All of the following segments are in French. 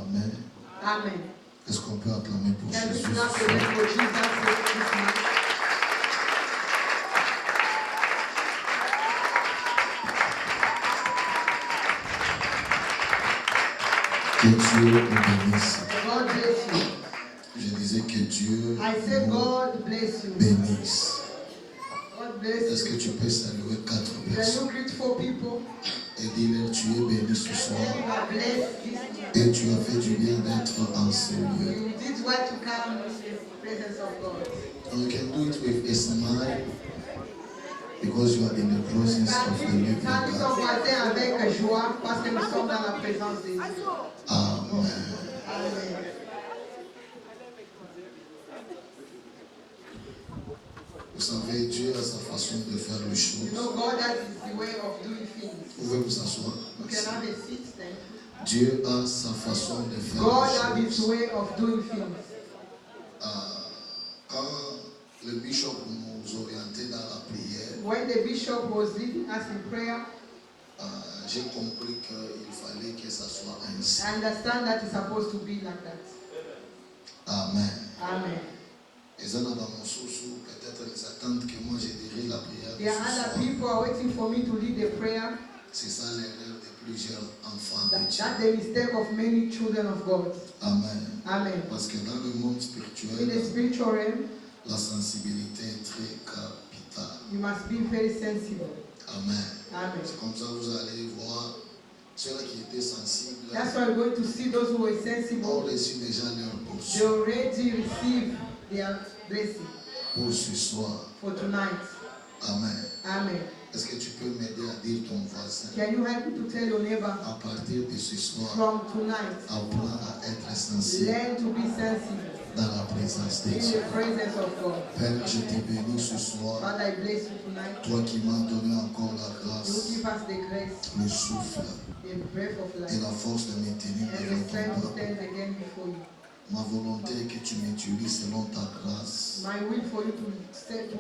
Amen. Amen. Est-ce qu'on peut acclamer pour Can we Jésus? clap again for Jesus this month? Que Dieu nous bénisse. God bless you. Je disais que Dieu I say nous God bless you. bénisse. God bless Est-ce que you. tu peux saluer 4 Can personnes you greet 4 people? et dire tu es béni ce soir You are blessed this month. et tu as fait du bien d'être en ce lieu. You did what to come in the presence of God. And you can do it with a smile because you are in the presence of the living Nous sommes God. matin avec joie parce que nous sommes dans la présence de Dieu. Amen. Amen. Vous savez, Dieu a sa façon de faire les You choses. know God has the way of doing things. Vous pouvez vous asseoir. You can have a seat, thank you. Dieu a sa façon de faire God has les his choses. way of doing things. Quand le bishop nous orientait dans la prière, When the bishop was leading us in prayer, j'ai compris qu'il fallait que ça soit ainsi. I understand that it's supposed to be like that. Amen. Amen. Et ça, dans mon sous peut-être ils attendent que moi je dirige la prière. There are ce other soir. people who are waiting for me to lead the prayer. C'est ça l'erreur de plusieurs enfants de That's Dieu. the mistake of many children of God. Amen. Amen. Parce que dans le monde In the spirituel, spiritual realm, la sensibilité est très capitale. you must be very sensible. Amen. Amen. C'est comme ça que vous allez voir ceux-là qui étaient sensibles That's why we're going to see those who were ont sensible. reçu déjà leur They portion already received their blessing pour ce soir. for tonight. Amen. Amen. Est-ce que tu peux m'aider à dire ton voisin? Can you help me to tell your neighbor À partir de ce soir, from tonight, apprends à être sensible learn to be sensible dans la présence de in Dieu. the presence of God. Père, je te bénis ce soir. Father, I bless you tonight. Toi qui m'as donné encore la You grâce, give us the grace, le souffle the breath of et life, la force de me tenir and the devant strength ton to peuple. stand again before you. Ma volonté est que tu m'utilises selon ta grâce. My will for you to step to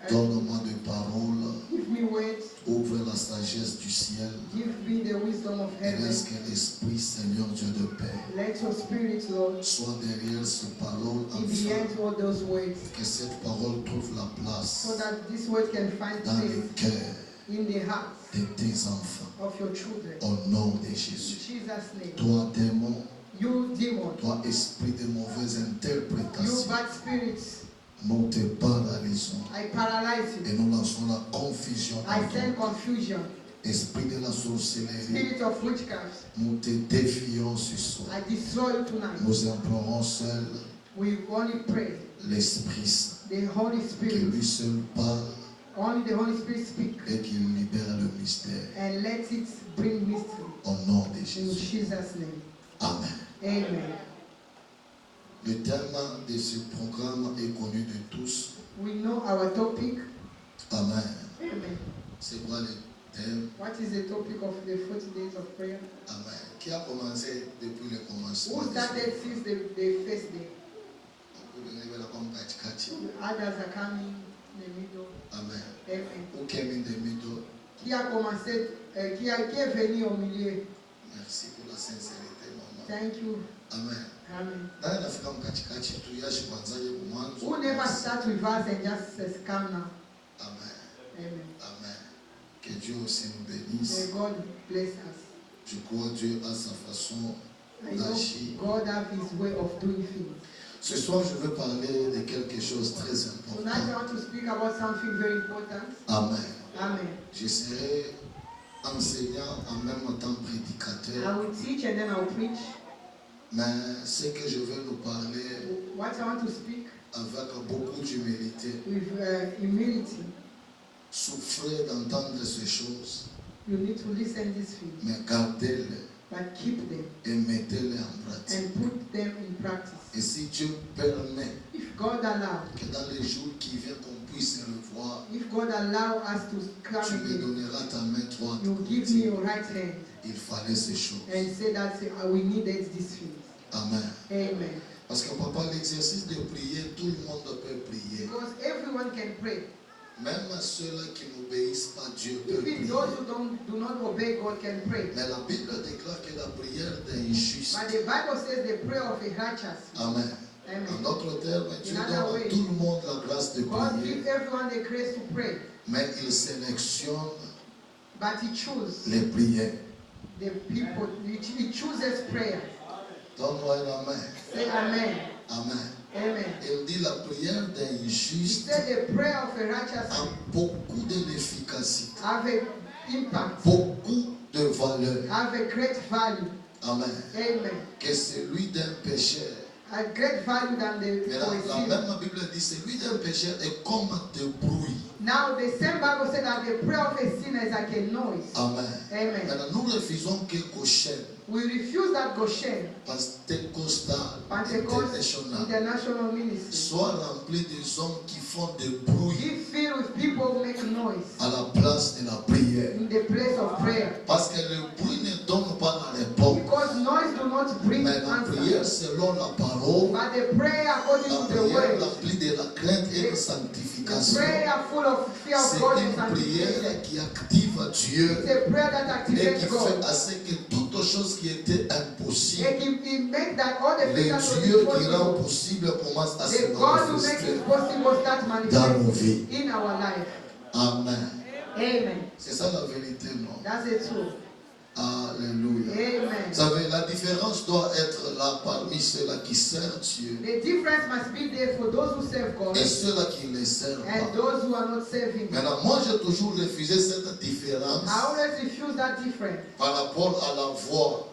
Donne-moi des paroles. give me words, Ouvre la sagesse du ciel. give me the wisdom of Et heaven. laisse que l'Esprit, Seigneur Dieu de paix, Let your spirit, Lord, soit derrière ces paroles be afin behind all those words, que cette parole trouve la place so that this word can find dans le place cœur in the hearts de tes enfants. of your children. Au nom de In Jésus. Jesus' name. Toi, démon, You demon, toi, esprit de mauvaise you interprétation, bad spirits, nous te paralysons I paralyze et you. nous lançons la confusion I en send toi. confusion. Esprit de la sorcellerie, Spirit of witchcraft, nous te défions ce soir. I destroy you tonight. Nous implorons seul We only pray. l'Esprit Saint, The Holy que Spirit, lui seul parle only the Holy Spirit speak, et qu'il libère le mystère. and let it bring mystery. Au nom de In Jésus. Jesus' name. Amen. Amen. Le thème de ce programme est connu de tous. We know our topic. Amen. Amen. C'est quoi le thème? What is the topic of the 40 days of prayer? Amen. Qui a commencé depuis le commencement? Who started since the first day? Others are coming in the middle. Amen. Amen. Who came in the middle? Qui a commencé, qui est venu au milieu? Merci pour la sincérité, maman. Thank you. Amen. Amen. Nani nafika mkatikati tu yashi kwanzaje mwanzo? Who never start with us and just says, come now? Amen. Amen. Amen. Que Dieu aussi nous bénisse. May God bless us. Je crois que Dieu a sa façon I know d'agir. God has His way of doing things. Ce soir, je veux parler de quelque chose de très Tonight I important. want to speak about something very important. Amen. Amen. Je serai enseignant en même temps I prédicateur. will teach and then I will preach. Mais ce que je veux nous parler What I want to speak avec beaucoup d'humilité, with humility. souffrez d'entendre ces choses, You need to listen these things, mais gardez-les but keep them et mettez-les en pratique. and put them in practice. Et si Dieu permet If God allow, que dans les jours qui viennent qu'on puisse le voir, if God allow us to tu come me again, donneras ta main droite. you pour give me dire, your right hand il fallait ces choses. and say that we needed these things. Amen. Amen. Parce que papa, l'exercice de prier, tout le monde peut prier. Because everyone can pray. Même ceux-là qui n'obéissent pas Dieu peuvent Even prier. those who do not obey God can pray. Mais la Bible déclare que la prière d'un juste juste. But the Bible says the prayer of a righteous. Amen. Amen. En d'autres termes, Dieu In donne other à way, tout le monde la grâce de God prier, gives everyone the grace to pray, mais il sélectionne but He chooses les prières. the people. He chooses prayer. Donne-moi un amen. Say Amen. Amen. Amen. Il dit la prière d'un He juste said the prayer of a righteous a beaucoup d'efficacité, have a impact, beaucoup de valeur. have a great value. Amen. Amen. Que celui d'un pécheur. A great value than the Mais for a la sinner. même Bible dit celui d'un pécheur est comme de bruit. Now the same Bible said that the prayer of a sinner is like a noise. Amen. Amen. Maintenant, nous refusons que Goshen, We refuse that Goshen, Pentecostal, Pentecost international, International Ministry, soit rempli des hommes qui font de bruit be filled with people who make noise à la place de la prière. in the place of prayer. Parce que le bruit ne donne pas la réponse. Because noise do not bring Mais la prière answer. selon la parole, But the prayer according la to the prière word, remplie de la crainte et de the sanctification, prayer full of fear of c'est God une and prière sanctification. qui active Dieu It's a prayer that et qui activates fait God. à ce que toutes choses qui étaient impossibles, It makes that all the le things that was Dieu qui rend impossible, possible commence à se the God who makes manifester it possible start dans nos manifesting vies. in our life. Amen. Amen. C'est ça la vérité, non? That's the truth. Alléluia. Amen. Vous savez, la différence doit être là parmi ceux-là qui servent Dieu The difference must be there for those who serve God et ceux-là qui ne les servent and pas. those who are not serving. Maintenant, moi, j'ai toujours refusé cette différence I always refuse that difference par rapport à la voix.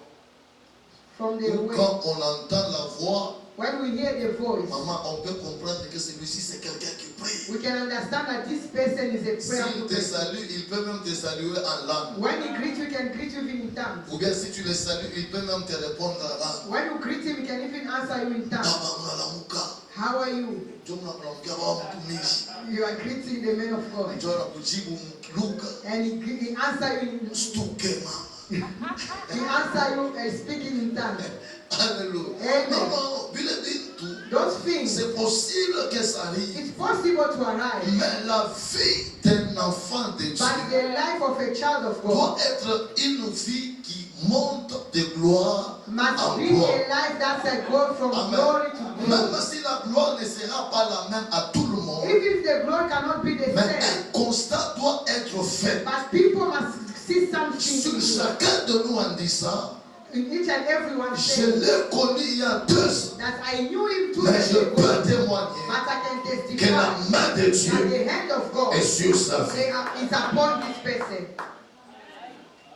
from the Ou way. quand on entend la voix, When we hear the voice, maman, on peut comprendre que celui-ci, c'est quelqu'un qui prie. we can understand that this person is a S'il prayerful te person. salue, il peut même te saluer en langue. When he greets you, he can greet you even in tongues. Ou bien si tu le salues, il peut même te répondre en langue. When you greet him, he can even answer you in tongues. Baba, unalamuka. How are you? Njoo mnamwambia baba mtumishi. You are greeting the man of God. Njoo anakujibu mkiluka. And he answer you in, Stuke mama. he answer you speaking in tongues. Alléluia. Amen. Non, non, vile vitu. Those things, C'est possible que ça arrive. it's possible to arrive. Mais la vie d'un enfant de Dieu But the life of a child of God doit être une vie qui monte de gloire must en be gloire. a life that's a go from Amen. glory to Même glory. si la gloire ne sera pas la même à tout le monde, Even if the glory cannot be the mais same, un constat doit être fait but people must see something sur in chacun de nous en disant, each and every one je saying l'ai connu il y a 2 ans, that I knew him 2 mais years je ago, peux témoigner but I can que testify la main de that Dieu the hand of God est sur sa vie. is upon this person.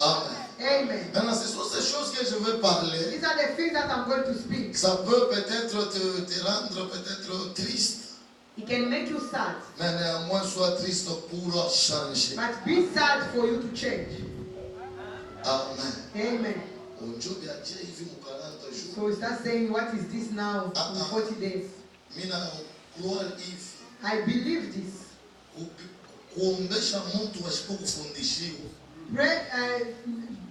Amen. Amen. Maintenant, ce sont ces choses que je veux parler. These are the things that I'm going to speak. Ça peut peut-être te rendre peut-être triste, It can make you sad, mais néanmoins sois triste pour changer. but be sad for you to change. Amen. Amen. Onjobi aje hivi mu 40 jours. So we start saying, what is this now in 40 days? Mina croire hivi I believe this. kuombesha mtu asipokufundishiwa. Pray,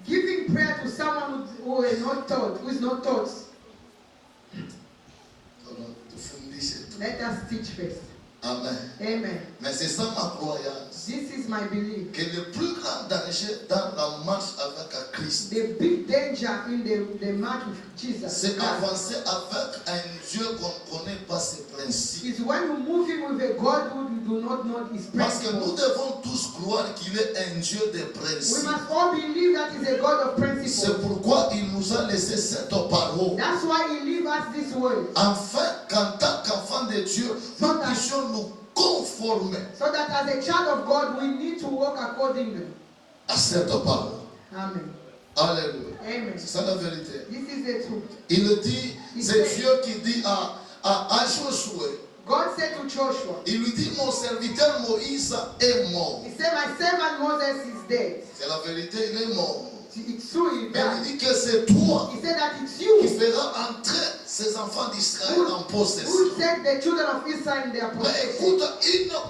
giving prayer to someone who is not taught, who is not taught. Tufundishe tu. Let us teach first. Amen. Amen. Mais c'est ça ma croyance. This is my belief. Que le plus grand danger dans la marche avec Christ, The big danger in the march with Jesus c'est Christ avancer avec un Dieu qu'on ne connaît pas ses principes. is when you move in with a God who you do not know his Parce que nous principles. devons tous croire qu'il est un Dieu de We principes. must all believe that he's a God of C'est principles. pourquoi il nous a laissé cette parole. That's why he leaves us this word. Enfin, qu'en tant qu'enfant de Dieu, nous puissions nous conformer So that as a child of God, we need to walk accordingly. à cette parole. Amen. Alléluia. Amen. C'est ça la vérité. This is the truth. Il dit, c'est Dieu qui dit à Josué, God said to Joshua, il lui dit, mon serviteur Moïse est mort. he said, my servant Moses is dead. C'est la vérité, il est mort. It's true, he Mais died. il dit que c'est toi He said that it's qui you feras entrer ces enfants d'Israël en who possession. take the children of Israel in their Mais possession. écoute,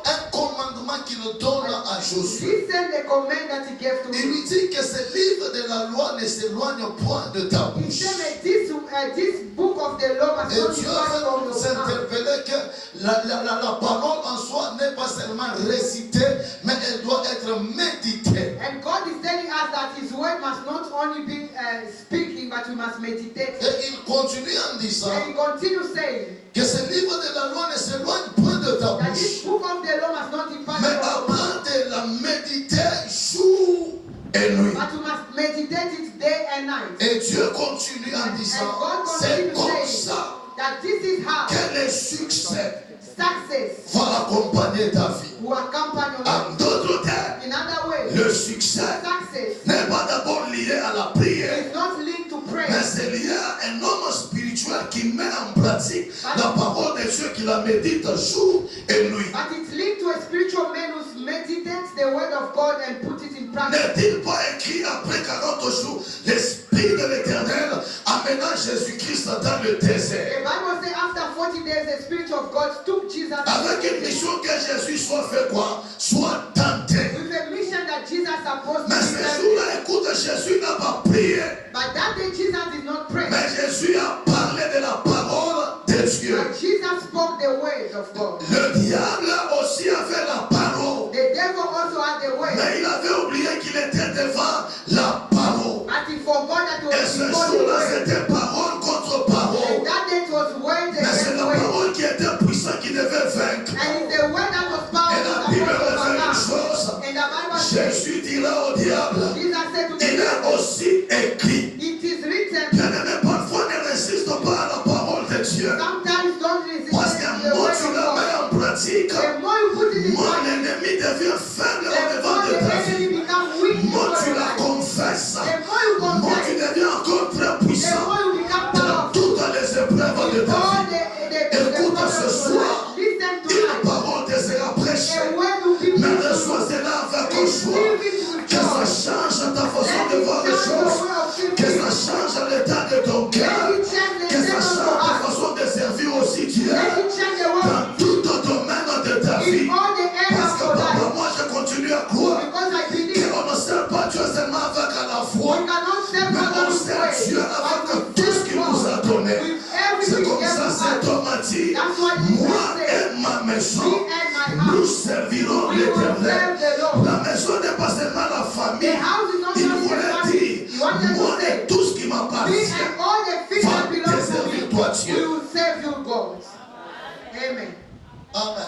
un commandement qu'il donne à Josué. Listen the command that he gave to Il him. lui dit que ce livre de la loi ne s'éloigne point de ta He bouche. said, may this book of the law must Et not Dieu depart veut from nous your mouth. interpeller que la parole en soi n'est pas seulement récitée, mais elle doit être méditée. And God is telling us that His word must not only be speaking, but we must meditate. Et il continue en disant And He continues saying que ce livre de la loi ne s'éloigne point de ta that this bouche, book of the law must not depart mais from your mouth, apprends de la méditer jour et nuit. but you must meditate it day and night. Et Dieu continue en And disant, God c'est continues comme saying ça that this is how que le succès success va accompagner ta vie. will accompany your En life. d'autres termes, In other words, le succès success n'est pas d'abord lié à la prière, is not linked to prayer, mais c'est lié à un homme spirituel qui met en pratique la parole de Dieu, qui la médite jour et nuit. but it's linked to a spiritual man who meditates the word of God and put it in practice. N'est-il pas écrit après 40 jours, l'Esprit de l'Éternel amena Jésus-Christ dans le The désert, Bible says after 40 days the Spirit of God took Jesus avec une mission que Jésus soit fait quoi? Soit tenté. with a mission that Jesus supposed to Mais be ce there. jour-là, écoute, Jésus n'a pas prié, But that day Jesus did not pray. mais Jésus a parlé de la parole de Dieu. But Jesus spoke the word of God. Le diable aussi avait la parole, The devil also had the word. mais il avait oublié qu'il était devant la parole. But he forgot that he Et was ce before the jour-là, word. c'était parole contre And parole. that day it was word Mais c'est against la word. parole qui était puissante qui devait vaincre. And it's the word that was Et powerful la that Bible was révèle une overcome. chose. And the Bible says, Jésus dira au diable, Jesus said to the il est devil, aussi écrit. it is written, Bien-aimé, parfois ne résiste pas à la parole de Dieu. sometimes don't resist Parce the que moi, word tu of la God. mets en pratique, The more you put it in mon practice, ennemi devient faible au the devant more de the ta enemy vie. becomes weak Moi, before tu your la life. confesses. The more you Moi, tu confess, deviens encore très the puissant more you become dans powerful. toutes les épreuves de ta All vie. the Écoute problems ce of your soir, life. Listen une tonight. parole te sera prêchée. The word will be Mais preached to reçois you. cela avec joie. Receive it with Que ça joy. change ta façon Let de it voir les change your choses. way of Que thinking. ça change l'état de ton cœur. Let it change the Que ça state of change your ta heart. façon de servir aussi Dieu. Let it change the world. Dans tout domaine de ta vie. In all the areas Parce of que your papa, life. moi je continue à croire Because I believe qu'on ne sert pas Dieu seulement avec à la foi. we cannot serve Mais God on with sert way, Dieu but avec we tout ce serve qu'il nous a God donné. with C'est everything comme ça, else. cet homme a dit, That's why Jesus moi said, et ma maison, me and my house, nous servirons we will l'Éternel. serve the Lord. La maison n'est pas seulement la The famille. house is not Il just a voulait family. dire, He wanted moi to say, et tout ce qui me m'appartient and all the things va that belong te to servir me, toi we Dieu. will serve you, God. Amen. Amen.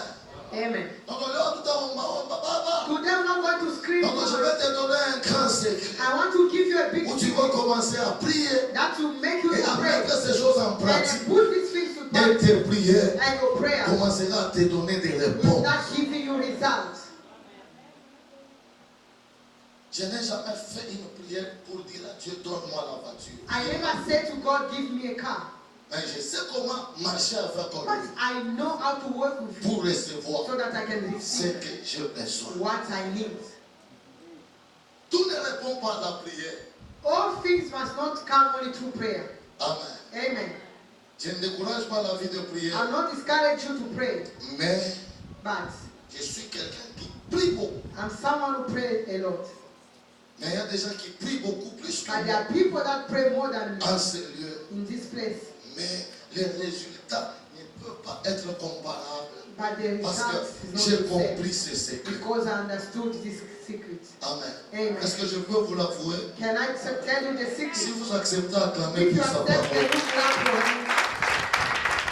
Amen. Donc là, tout à l'heure, papa. Today I'm not going to scream. Donc je vais te donner un grand secret I want to give you a big où tu secret vas commencer à prier that will make you et to à pray. mettre ces choses en And pratique. put these things to Et practice. tes prières And your prayer commenceront à te donner des will réponses. start giving you results. Je n'ai jamais fait une prière pour dire à Dieu, donne-moi la voiture. I never said to God, give me a car. Mais je sais comment marcher avec But lui I know how to work with you pour recevoir so that I can ce receive que j'ai besoin. what I need. Tout ne répond pas à la prière. All things must not come only through prayer. Amen. Amen. Je ne décourage pas la vie de I'll prière, not discourage you to pray, mais but je suis quelqu'un qui prie beaucoup. I'm someone who prays a lot. Mais il y a des gens qui prient beaucoup plus que And there moi are people that pray more than me en ce lieu. in this place. Mais les résultats ne peuvent pas être comparables But the parce result que is not j'ai the same compris ce secret. because I understood this secret. Amen. Amen. Est-ce que je peux vous l'avouer? Can I tell you the Si secret? vous acceptez d'acclamer If you pour sa accept, can parole. you clap for him?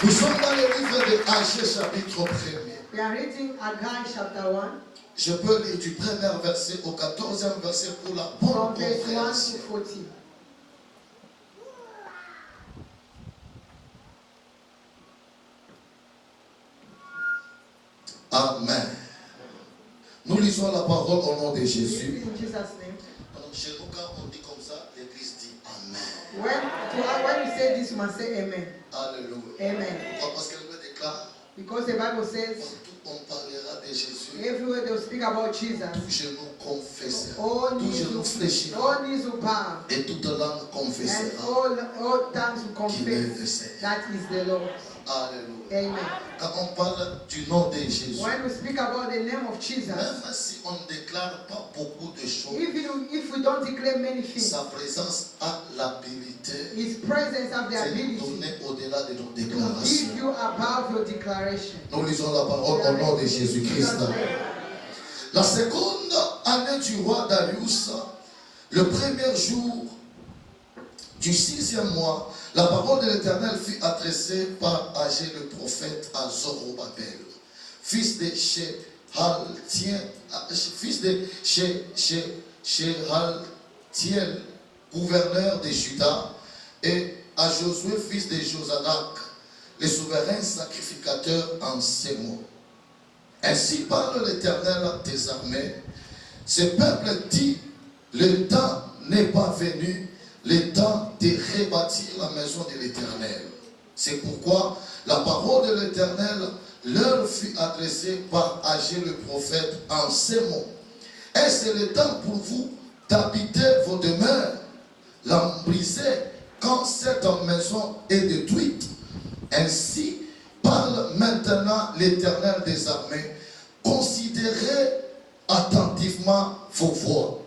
Nous sommes dans le livre de Agé chapitre 1er. We are reading Haggai chapter 1, Je peux lire du premier verset au 14e verset pour la bonne from verse 1 compréhension. to 14. Amen. Nous lisons la parole au nom de Read Jésus. in Jesus' name. Donc chez nous, quand on dit comme ça, l'église dit Amen. When you say this, you must say amen. Alléluia. Amen. Pourquoi? Parce qu'elle me déclare, Because the Bible says, partout on parlera de Jésus, everywhere they'll speak about Jesus, tout genou confessera, all tout knees genou will, fléchira all knees will bow, et toute langue and confessera all tongues will qu'il est le confess Seigneur. that is the Lord. Alléluia. Amen. Quand on parle du nom de Jésus, When we speak about the name of Jesus, même si on ne déclare pas beaucoup de choses, even if we don't declare many things, sa présence a l'habilité His presence has the de ability nous donner au-delà de nos to give déclarations. you above your declaration. Nous lisons la parole au nom de Jésus-Christ. La seconde année du roi Darius, le premier jour du 6e mois, la parole de l'Éternel fut adressée par Agé le prophète à Zorobabel, fils de Shealtiel, gouverneur de Juda, et à Josué, fils de Josadak, le souverain sacrificateur en ces mots. Ainsi parle l'Éternel des armées. Ce peuple dit, le temps n'est pas venu, le temps de rebâtir la maison de l'Éternel. C'est pourquoi la parole de l'Éternel leur fut adressée par Agé le prophète en ces mots. Est-ce le temps pour vous d'habiter vos demeures, l'embriser quand cette maison est détruite? Ainsi parle maintenant l'Éternel des armées. Considérez attentivement vos voies.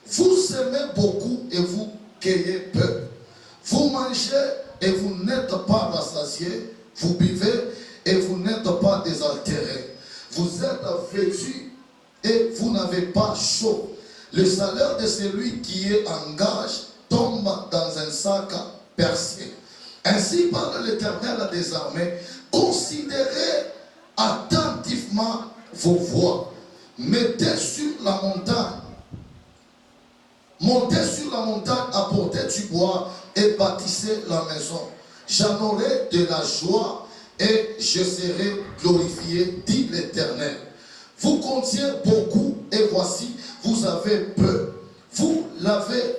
Vous semez beaucoup et vous cueillez peu. Vous mangez et vous n'êtes pas rassasiés. Vous buvez et vous n'êtes pas désaltérés. Vous êtes vêtus et vous n'avez pas chaud. Le salaire de celui qui est en gage tombe dans un sac percé. Ainsi parle l'Éternel des armées. Considérez attentivement vos voies. Mettez sur la montagne. Montez sur la montagne, apportez du bois et bâtissez la maison. J'en aurai de la joie et je serai glorifié, dit l'Éternel. Vous comptiez beaucoup et voici, vous avez peu. Vous l'avez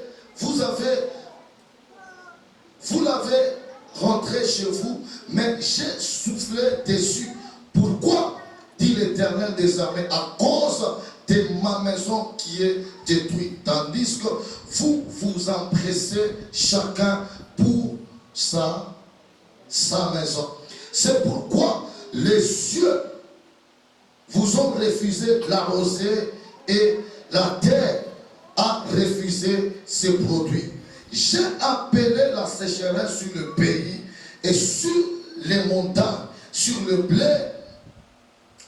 rentré chez vous, mais j'ai soufflé dessus. Pourquoi, dit l'Éternel des armées, à cause de ma maison qui est détruite, tandis que vous vous empressez chacun pour sa maison. C'est pourquoi les cieux vous ont refusé la rosée et la terre a refusé ses produits. J'ai appelé la sécheresse sur le pays et sur les montagnes, sur le blé,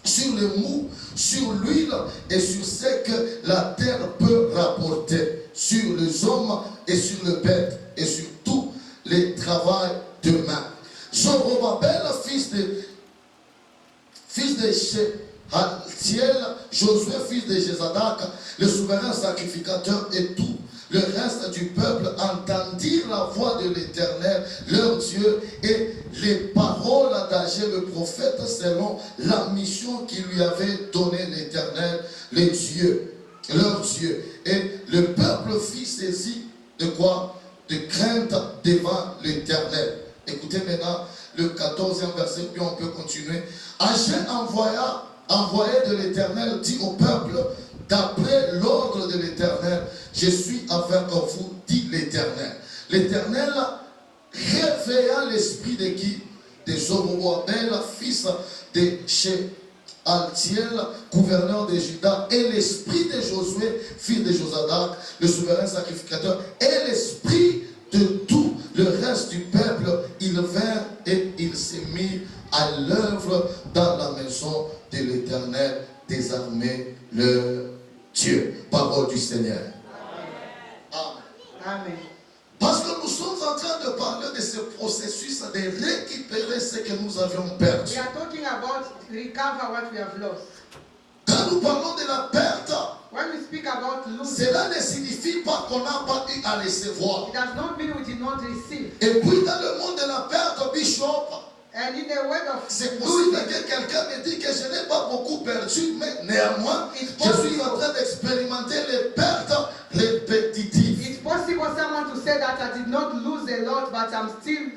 sur le mou, sur l'huile et sur ce que la terre peut rapporter, sur les hommes et sur le bête et sur tout le travail de main. Zorobabel, fils de Shealtiel, Josué, fils de Josadak, le souverain sacrificateur et tout le reste du peuple entendirent la voix de l'Éternel, leur Dieu, et les paroles d'Agé le prophète selon la mission qui lui avait donnée l'Éternel, les dieux, leur Dieu. Et le peuple fut saisi de quoi? De crainte devant l'Éternel. Écoutez maintenant le 14e verset, puis on peut continuer. Agé envoyé de l'Éternel, dit au peuple, d'après l'ordre de l'Éternel, je suis avec vous, dit l'Éternel. L'Éternel réveilla l'esprit de qui? De Zorobabel, fils de Shealtiel, gouverneur de Juda, et l'esprit de Josué, fils de Josadak, le souverain sacrificateur, et l'esprit de tout le reste du peuple. Ils vinrent et ils se mirent à l'œuvre dans la maison de l'Éternel des armées, leur Dieu. Parole du Seigneur. Amen. Amen. Parce que nous sommes en train de parler de ce processus de récupérer ce que nous avions perdu. We are talking about recover what we have lost. Quand nous parlons de la perte, When we speak about losing, cela ne signifie pas qu'on n'a pas eu à recevoir. it does not mean we did not receive. Et puis dans le monde de la perte, Bishop, And in the word of c'est possible losing, que quelqu'un me dise que je n'ai pas beaucoup perdu, mais néanmoins, je suis en train d'expérimenter les pertes répétitives. it's possible someone to say that I did not lose a lot, but I'm still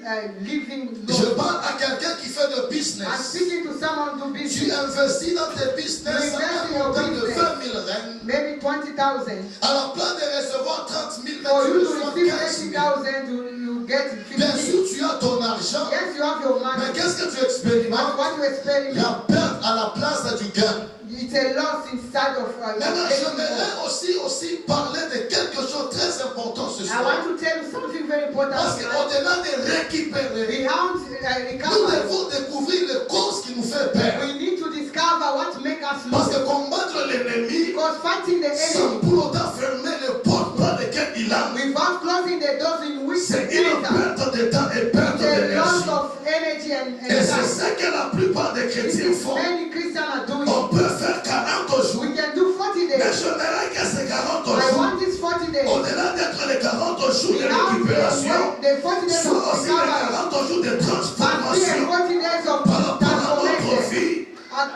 living Je low. parle à quelqu'un qui fait de I'm business. speaking to someone who Tu business, investis dans tes business You invest in un your montant de business. 20 000 rennes. maybe 20,000. À la place de recevoir 30 000, For mais tu you to reçois receive 15 000. 80,000, you get Bien 50. sûr, tu as ton argent. Yes, you have your Mais money. qu'est-ce que tu But expérimentes? what you experiment, La perte à la place du gain. it's a loss inside of Maintenant, your j'aimerais aussi parler de quelque chose de très important ce I soir. want to tell you something very important. Parce tonight. qu'au-delà de récupérer, We have nous recovery. devons découvrir les causes qui nous font peur. We need to discover what makes us Parce lose. que combattre l'ennemi, Because fighting the sans enemy pour autant fermer les portes par lesquelles il entre, without closing the doors in which c'est they une enter, perte de temps et perte it's a d'énergie. loss of energy and Et c'est time. ce que la plupart des This chrétiens is font. many Christians are doing. On peut faire 40 jours, We can do 40 mais days. j'aimerais que ces 40 I jours, want these 40 days. au-delà d'être les 40 jours We de have récupération, the 40 days soit of aussi les recovery. 40 jours de But we transformation have 40 days of par rapport à notre transformation vie,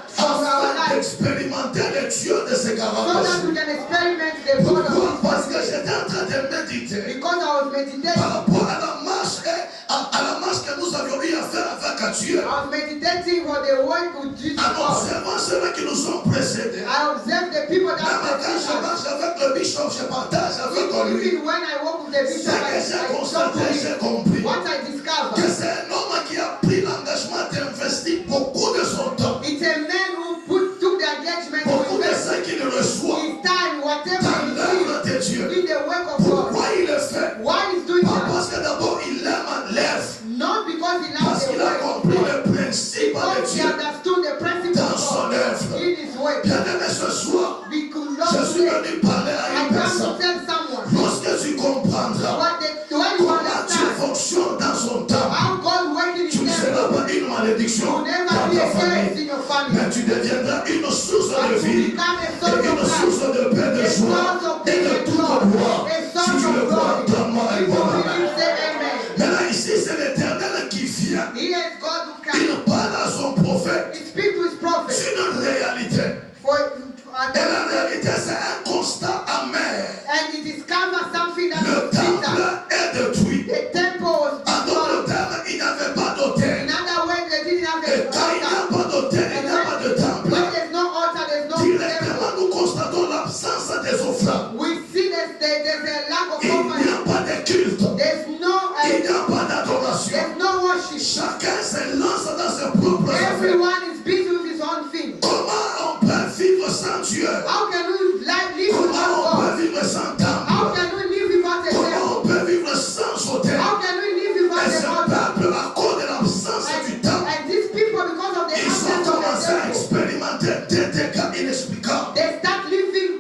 from our afin life. d'expérimenter le Dieu de ces 40 So that jours. we can experiment the God Pourquoi? of Parce this que 40 days. j'étais en train de méditer Because I was meditating. par rapport à la marche à la marche que nous avions eu à faire avec Dieu. I was meditating for the work with Jesus. En observant ceux qui nous ont précédés. I observed the people that Même quand je were marche avec le bishop, je partage avec lui. even when I walk with the Ce bishop, que j'ai I talk to constaté, j'ai him. compris What I que discovered, c'est un homme qui a pris l'engagement d'investir beaucoup de son temps, it's a man who took the engagement to beaucoup de invest ce qu'il reçoit his time, whatever dans he l'œuvre de sees Dieu. in the work of God. Pourquoi il le fait? Why he's doing Pas that? parce que d'abord il aime l'œuvre, Not because he parce loves the qu'il a work of compris God, le principe de because he Dieu understood the principle dans of son God œuvre. in his work. Bien aimé, ce soir, Because je suis today, venu parler à I une come to personne. tell someone Lorsque tu comprendras when you comment Dieu understand fonctionne dans son temps, how God working tu in ne seras them, pas une malédiction you will never dans be ta a curse famille, in your family. mais tu deviendras une source But de you vie become a et source une of source life, de paix, de a joie source of et peace de and toute joy, gloire. a Si source tu le of crois, glory. donne-moi un If you bon believe, amen. say amen. Maintenant ici, c'est l'Éternel qui vient. He is God who Il can. parle à son prophète He speaks to his prophet. sur une réalité. Et la réalité, c'est un constat amer. and he discovers something that Le is bitter. temple est détruit. The temple was En d'autres destroyed. termes, il n'y avait pas d'autel. In other words, they didn't have Et an quand il n'y a altar. pas d'autel, il n'y a pas de temple. When there's no altar, there's no Directement, temple. nous constatons l'absence des offrandes. We see that there's a lack of Il n'y offering. a pas de culte. There's Il n'y a pas d'adoration. there's no worship. Chacun se lance dans ses propres affaires. Everyone is busy with his own thing. Comment on peut vivre sans Dieu? How can we live Comment without on God? peut vivre sans How temple? can we live without a temple? Comment on peut vivre sans autel? How can we live Et without ce an altar? peuple, à cause de l'absence du temple, And these people, because of the ils ont absence of commencé à the temple, expérimenter des dégâts inexplicables. they start living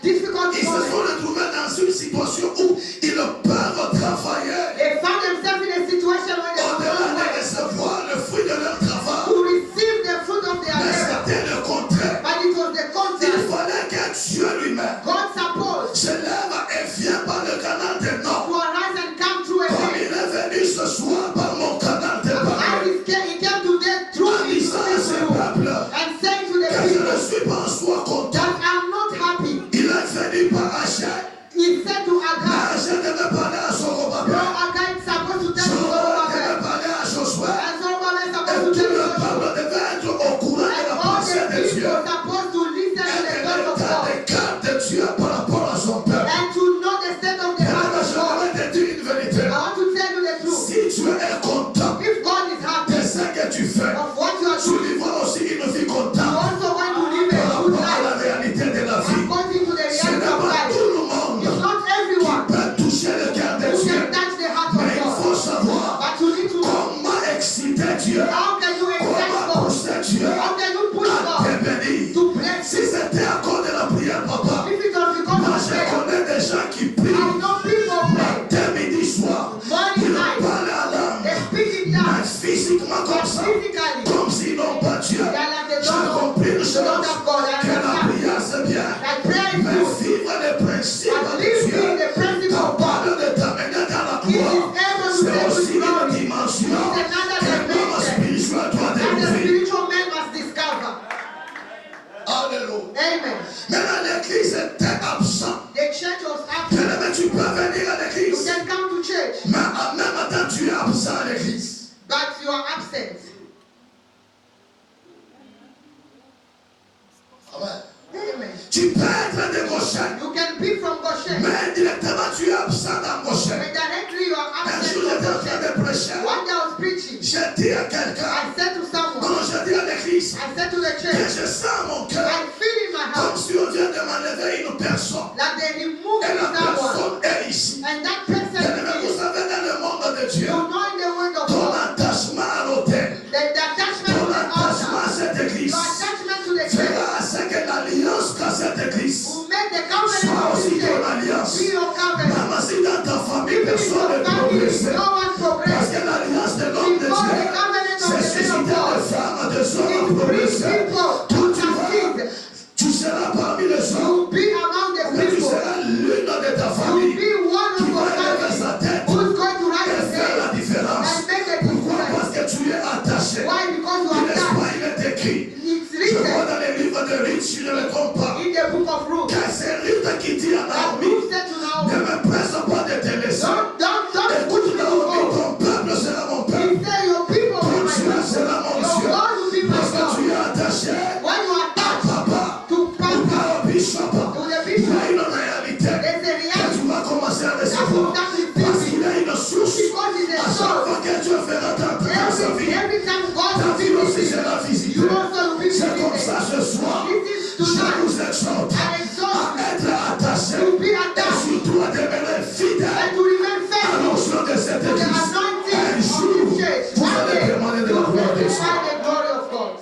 difficult Ils se moments. sont retrouvés dans une situation où ils peuvent travailler They found themselves in a situation where they au-delà were de recevoir le fruit de leur travail. to receive the fruit of their Mais labor. c'était le contraire. But it was the Il contrary. fallait que Dieu lui-même God supposed se lève et vient par le canal des to Nord. arise and come through a Comme way. il est venu ce soir par mon canal des As Nord. he came to them through En his disant à ce people peuple and saying to the que je ne people suis pas en soi content. that I'm not happy. Il est venu par Hachai. He said to Mais Agai, Hachai devait parler à no, Zorobabel. Agai is supposed to tell Zorobabel devait Zerubbabel. parler à Josué. And Zerubbabel is Et supposed tout to tell le Joshua. peuple devait être au courant de And la all pensée the de Dieu. people are supposed to listen Et to de the thoughts of l'état God. des cœurs de Dieu par rapport à son peuple. And to know the state of the Et heart là, of je God. voudrais te dire une vérité. I want to tell you the truth. Si tu es content If God is de happy ce que tu fais, of what you are tu doing, vivras aussi une vie you contente also want to live par a good rapport à la life réalité de la vie. according to the Ce reality n'est of pas life. tout le It's monde not qui everyone peut toucher le cœur de who Dieu. can touch the heart Mais il of faut God. savoir But you need to know comment exciter Dieu, how can you excite comment God? pousser Dieu How can you push à God te bénir. to bless Si you? c'était à cause de la prière, papa, If it was because moi of je prayer, connais des gens qui I prient know people pray matin, midi, soir. morning, Ils night. parlent à l'âme, They speak in mais tongues, physiquement but comme ça, physically comme s'ils n'ont pas Dieu. they are like they J'ai don't know. compris une They chose, don't have God. I que la understand. prière c'est bien, Like prayer is mais good. vivre les principes But de living Dieu, the principle of God capable de t'amener dans la is gloire, able to c'est take aussi with une glory. dimension It's another qu'un homme dimension spirituel doit that the découvrir. spiritual man must discover. Alléluia. Amen. Maintenant l'église était absente. The church was absent. Bien-aimé, tu peux venir à You l'église, can come to church, mais en même temps tu es absent à l'église. but you are absent. dit à quelqu'un, I said to someone, quand je dis à l'église, I said to the que church, je sens mon cœur I feel in my comme heart si on vient de m'enlever une personne. that they remove Et la someone. personne est ici. And that person Bien-aimé, vous is, savez, dans le monde de Dieu, you know in the word of ton God, attachement à l'autel, the attachment ton to the attachement à altar, cette église, your attachment to the church fera ce que l'alliance qu'a cette église will make the soit covenant of aussi the ton church alliance. be your covenant. Même si dans ta famille, Even in personne your ne family, progresse. no one Parce progresses. que l'alliance de l'homme de Because Dieu, the covenant of c'est the susciter man of des God, femmes, des hommes à it brings progresser. people Tout to tu vas, succeed. tu seras parmi les You hommes, will be among the mais tu people. seras l'une de ta You will famille be one qui of your va lever sa family tête who is going to et rise his faire la head différence. and make a Pourquoi? difference. Parce que tu es attaché. Why? Because you Il are n'est pas, attached. il est écrit. It's Je vois written dans les livres de Ruth, si je ne me trompe pas, in the book of Ruth car c'est Ruth qui dit à that Naomi, Ruth said to ne Naomi, me presse pas de te laisser. don't Écoute push me to Naomi, go. ton peuple sera mon He peuple. said your people will be my Ton Dieu people. sera mon Your Dieu. God will be my Parce que tu God. es attaché When you are à attached papa to ou Papa, à bishop, to the il y bishop, a une réalité there's a que reality tu vas commencer à that you recevoir. start Parce receiving. qu'il y a une source. Because it's À a chaque source. fois que Dieu fera dans sa vie, Every time God ta will vie aussi visit sera you, visitée. you also will be C'est comme visited. ça ce soir. This is Je tonight. vous exhorte I à exhort être attaché you to be et attached surtout à demeurer and fidèle to remain à faithful l'onction de cette to the église. anointing Un of jour, this church. vous One allez day, témoigner de you la will gloire de Dieu. testify the glory of God.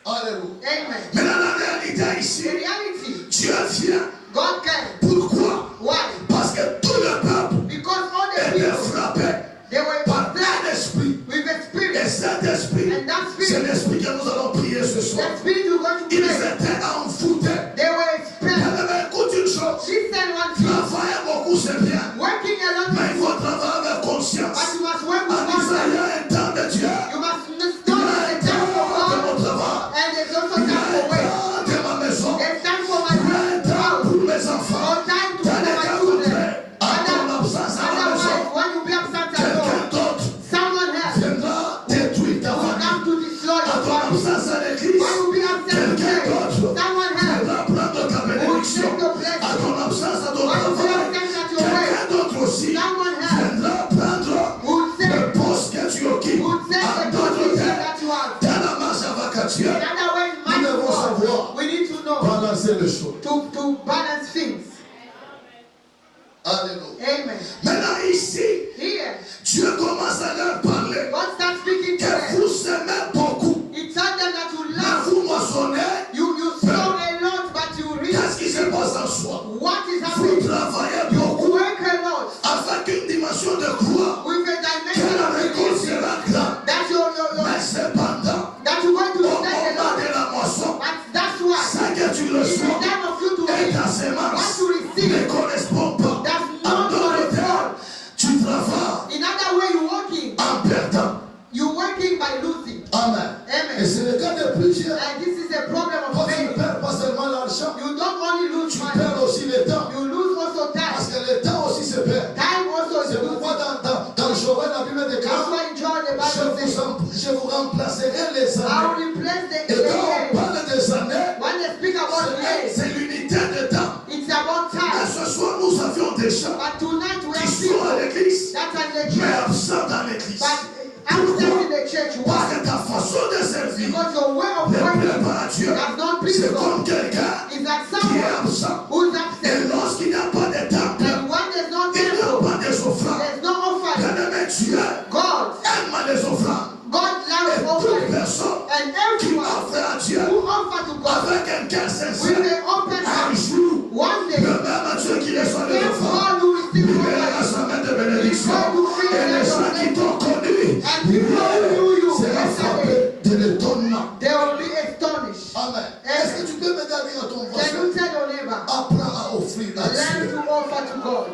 Alléluia. Amen. Mais dans la réalité ici, The reality, Dieu vient. God came. Pourquoi? Why? Parce que tout le peuple Because all the était people, frappé they were par blessed un esprit. with a Et spirit. cet esprit, And that c'est spirit, l'esprit que nous allons prier ce soir. the spirit you're going to Ils pray, étaient envoûtés. they were expelled. Mais écoute une chose, She said one thing, travailler beaucoup c'est bien, working alone, mais il faut travailler avec but conscience. you must work with En disant, il y conscience. a un temps de Dieu, You must il y understand a un the time for temps de God, mon travail, and there's also il y a time for un work. temps de ma maison, There's time for my il y a un temps house, pour mes enfants. or time to Dans for les my cas children. contraires, à ton absence à la Otherwise, maison, when you be absent at quelqu'un home, d'autre someone else viendra détruire ta will famille. come to destroy À your ton family. absence à l'église, When you be absent in quelqu'un church, d'autre someone else viendra prendre ta will bénédiction. take your À blessing. ton absence à ton When you be travail, absent at your quelqu'un work, d'autre aussi someone else viendra prendre will le take poste que tu occupes. will take En the d'autres position termes, that you have. dans la marche avec Dieu, In other words, nous mighty devons savoir God, we need to know balancer les choses. to balance things. Alléluia. Amen. Maintenant ici, Here, Dieu commence à leur parler God starts speaking to que them. vous semez beaucoup, He told them that you mais love. vous moissonnez. You sow a lot, but you reap. Qu'est-ce qui se passe en soi? What is Vous happening? travaillez You beaucoup work a lot afin qu'une dimension de croix, with a que dimension la of récolte release. sera grande. That your Mais cependant, that you're going to au spend a moment lot. de la moisson, But that's why ce que tu in the reçois time of you to et reap, ta what sémence you ne receive correspond pas. does En not d'autres termes, correspond. tu travailles In other way, you're working. en perdant. You're working by losing. Amen. Et Amen. c'est le cas de plusieurs. And this is a problem Quand of tu many. ne perds pas seulement l'argent, You don't only lose tu money, perds aussi le temps. you lose also Parce time. que le temps aussi se perd. Time also is C'est pourquoi losing. dans Joël, la Bible That's déclare, why in John the Bible says, je vous remplacerai les I années. will replace the Et quand on years. parle des années, When they speak about years, c'est l'unité de temps. it's about Et time. ce soir, nous avions des gens But tonight we qui have sont à people l'église, that are in the mais church, absents dans l'église. but absent in the church. Parce Why? que ta façon de servir Because your way of ne plaît working pas à Dieu. does not please C'est God. comme quelqu'un It's like qui est someone absent. who's Et absent. lorsqu'il n'y a pas de temple, And when there's no il n'y a temple, pas des offrandes. there's no offering. Bien-aimé, Dieu God, aime les offrandes. God Et loves toute offering. personne And qui everyone offre à Dieu who offer to God avec un cœur with sincère, an open un heart, jour, one day, le même Dieu qui reçoit les same offrandes, God who receives libérera offering, sa main de bénédiction. Et les gens qui t'ont connu, and people who knew you sera yesterday, frappé de l'étonnement. they will be astonished. Amen. Est-ce que tu peux me dire à ton Can voisin, you tell your neighbor, apprends à offrir à learn Dieu. to offer to God?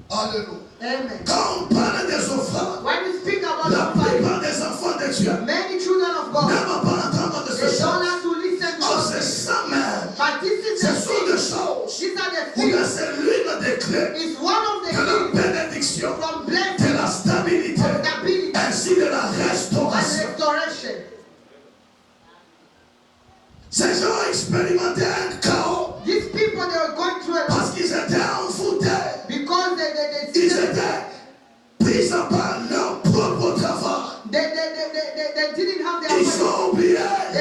Alléluia. Amen. Quand on parle des offrandes, When you speak about la offering, plupart des enfants de Dieu many children of God, n'aiment pas entendre de they ces don't choses. have to listen to Oh, c'est us. ça même. But this is Ce the sont des thing. choses These are the où things. c'est l'une des clés It's one of the de la keys bénédiction, from de blessing, la stabilité, of stability, ainsi de la and restauration. restoration. Ces gens ont expérimenté un chaos These people, they were going through a lot parce qu'ils étaient envoûtés. because they Ils étaient pris par leur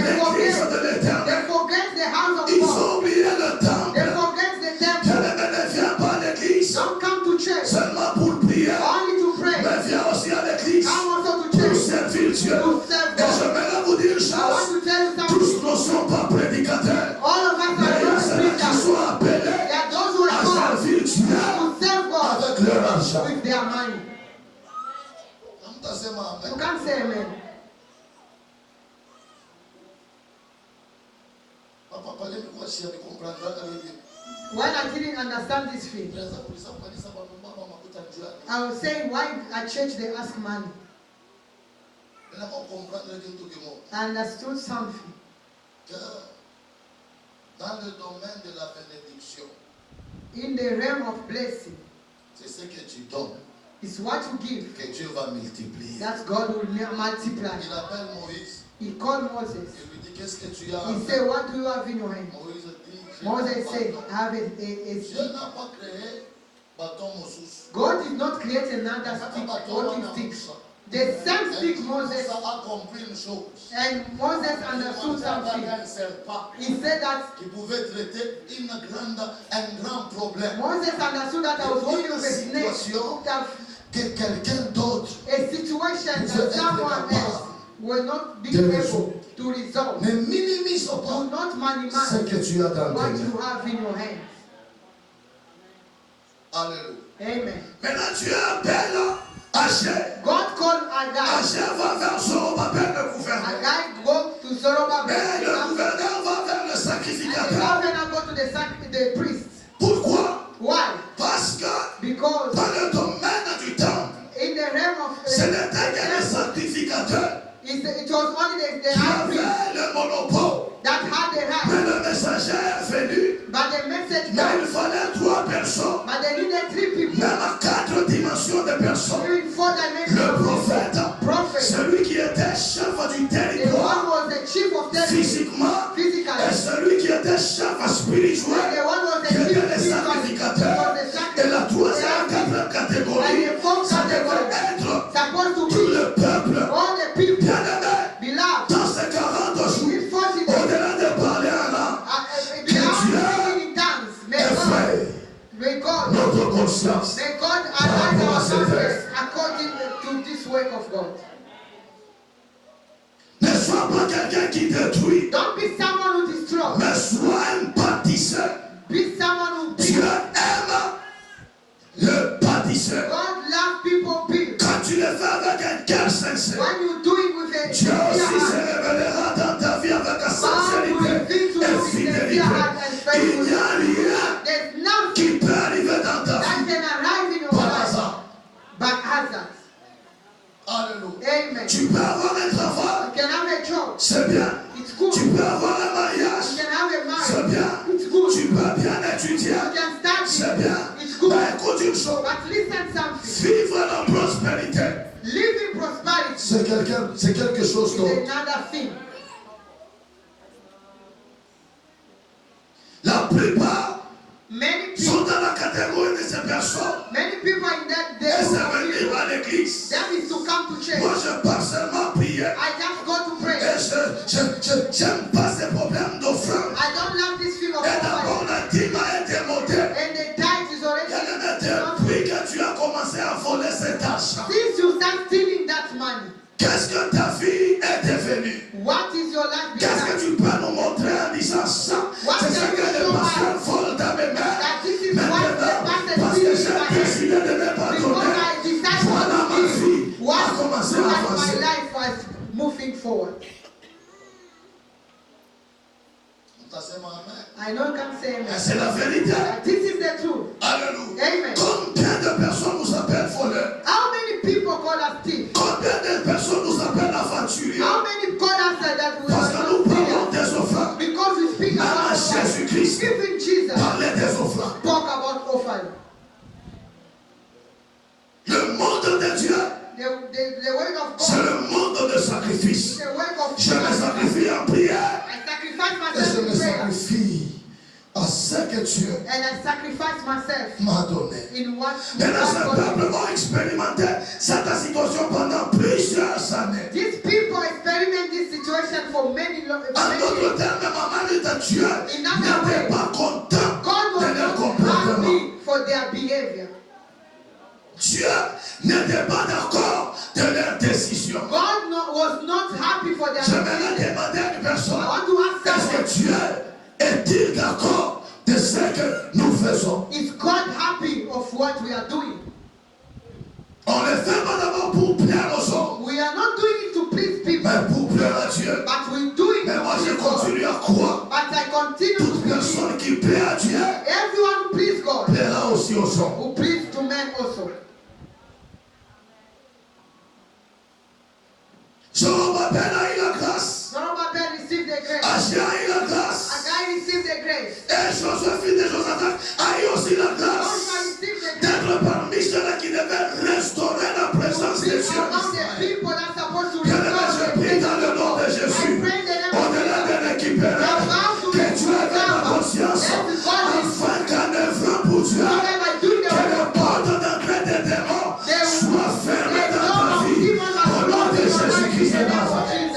l'église de They l'Éternel. forget the house of Ils God. ont oublié le They temple. forget the temple. Bien-aimé, ne viens pas à l'église Don't come to church seulement pour prier, only to pray. mais viens aussi à l'église Come also to pour church servir Dieu. to serve Et God. j'aimerais vous dire une I want chose. to tell you Tous something. ne sont pas prédicateurs. All of us Mais are il y a not ceux-là qui preachers. sont appelés There are those who à are called servir Dieu to serve God avec leur argent. with their money. You can't say amen. When I didn't understand this thing, I was saying, why at church they ask money? I understood something. Dans le domaine de la bénédiction, In the realm of blessing, c'est ce que tu donnes it's what you give que Dieu va multiplier. that God will multiply. Il appelle Moïse, He called Moses. il lui dit qu'est-ce que tu as à He faire. said, what do you have in your hand? Moïse dit, j'ai Moses un said, bâton. I have a Dieu stick. n'a pas créé bâton Moses. God did not create another stick, walking stick. The same stick Moses, a compris une chose. and Moses understood something. Un serpent He said that qui pouvait traiter un grand problème. Moses understood that I was walking with a snake, that Que quelqu'un d'autre a situation that someone else will not be able to resolve. ne minimise Do pas not ce minimize que tu as dans tes what mains. you have in your hands. Alléluia. Amen. Maintenant, tu appelles Hachem. God called Agai. Hachem va vers Zorobabel, le gouverneur. Agai go to Zerubbabel. Mais le gouverneur va vers le And the sacrificateur. governor go to the priest. Pourquoi? Why? Parce que Because dans le domaine du temple, in the realm of ce n'était que le sacrificateur it was only the qui high priest avait le monopole. that had the Mais right. le messager est venu. But the message Mais il came. fallait 3 personnes. But they needed 3 people. Même à 4 dimensions de personnes. In 4 dimensions. Le prophète, Prophet. celui qui était chef du The territoire one was the chief of territory. physiquement, et Physically. celui qui était chef And spirituel, the one was the qui chief était le spiritual. sacrificateur. Was the Et la troisième sacrificateur. catégorie, And the fourth ça devait category. être Supposed to tout be le peuple. all the people. Bien-aimé, Beloved. dans ces 40 jours, In 40 days. au-delà de parler en langue, Speaking in tongues. effraie May God notre conscience. align our conscience according to this work of God. Ne sois pas quelqu'un qui détruit, Don't be someone who destroys. mais sois un bâtisseur. Be someone who Dieu builds. aime le bâtisseur. God loves people build. Quand tu le fais avec un cœur sincère, When you do it with a Dieu sincere aussi se heart, révélera dans ta vie avec la God will sincérité reveal to et you with sincere fidélité. heart and Il n'y faithfulness. a rien There's nothing qui peut arriver dans ta that vie can arrive in your par life hasard. by hazard. Alléluia. Amen. Tu peux avoir un travail, You can have a job. c'est bien. It's good. Tu peux avoir un mariage, You can have a c'est marriage. bien. It's good. Tu peux bien étudier, You can start c'est it. bien. It's good. Mais écoute une chose, But listen something. vivre la prospérité, Live in prosperity c'est quelque chose is d'autre. another thing. La plupart Many sont people, dans la catégorie de ces personnes. many people in that Et day c'est who are venir people, à l'église. that is to come to church. Moi, je pars seulement prier. I just go to pray. Et j'aime pas ces problèmes d'offrande. I don't love this thing of Et d'abord, offering. la dîme a été montée. And the tithe is already Depuis que tu as commencé à voler cet argent, since you start stealing that money. qu'est-ce que ta vie est devenue? What is your life Qu'est-ce que become? tu peux nous montrer en disant ça? C'est ce que le pasteur vole dans mes mains. That this is what the Maintenant, pastor parce que sees in my j'ai hand. décidé de ne pas Because donner, I decided voilà not ma to vie give. a What commencé look à at my avancer. life was moving forward. I know you can say Et amen. c'est la vérité. This is the truth. Alléluia. Amen. Combien de personnes nous appellent voleurs? How many people call us thieves? Combien de personnes nous appellent aventuriers? How many call us that we Parce are que nous not parlons serious? des offrandes. Because we speak Même à about offering. Jésus-Christ, Even Jesus parler des offrandes. spoke about offering. Le monde de Dieu, The word of c'est God le monde de sacrifice. is the word of Je me God. sacrifie en prière. I sacrifice Et myself je me in prayer. sacrifie à ce que Dieu And I sacrifice myself m'a donné. in what Maintenant, ce God peuple a expérimenté cette situation pendant plusieurs années. These people experiment this situation situation for many En d'autres years. termes, maman de Dieu In other n'était way, pas content God de was leur not comportement. happy for their behavior. Dieu n'était pas d'accord de leur décision. God was not happy for their J'aimerais decision. demander à une personne, I want to ask est-ce someone, que Dieu est-il d'accord de ce que nous faisons? is God happy of what we are doing? On ne le fait pas d'abord pour plaire aux hommes, We are not doing it to please people, mais pour plaire à Dieu. but we do it Mais moi, to je please God. continue à croire. But I continue to Toute believe personne qui plaît à Dieu everyone who please God plaira aussi aux hommes. who please to men also. Zorobabel a eu la grâce. Zerubbabel received the grace. Achia a eu la grâce. Agai received the grace. Et Josué, fils de Josaphat, a eu aussi la Joshua grâce received the grace. d'être parmi ceux-là qui devaient restaurer la présence de Be Dieu. among the people that are supposed to Bien-aimé, restore je the prie dans le nom de I Jésus. pray in the name of Au-delà Jesus. de récupérer, que tu aies la conscience, afin qu'en œuvrant pour Dieu, Whatever I do, que les portes d'entrée des démons soient fermées the dans door ta of vie. demons Au are nom closed de in your life in Jésus-Christ the de name of Nazareth.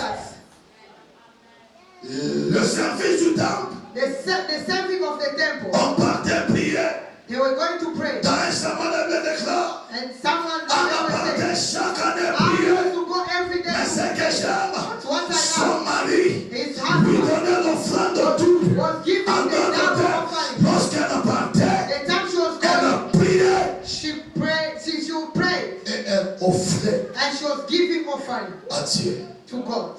Jesus. Le service du temple, The serving of the temple, on partait prier. they were going to pray. Dans un serment de Bible déclare, And someone on never partait said, chaque année I prier. used to go every day Mais to ce que pray. j'aime, What I son love, mari his lui husband donnait l'offrande double. was giving En the d'autres double termes, offering. lorsqu'elle partait, The time she was elle going, priait she prayed, she would pray, et elle offrait and she was giving offering à Dieu. to God.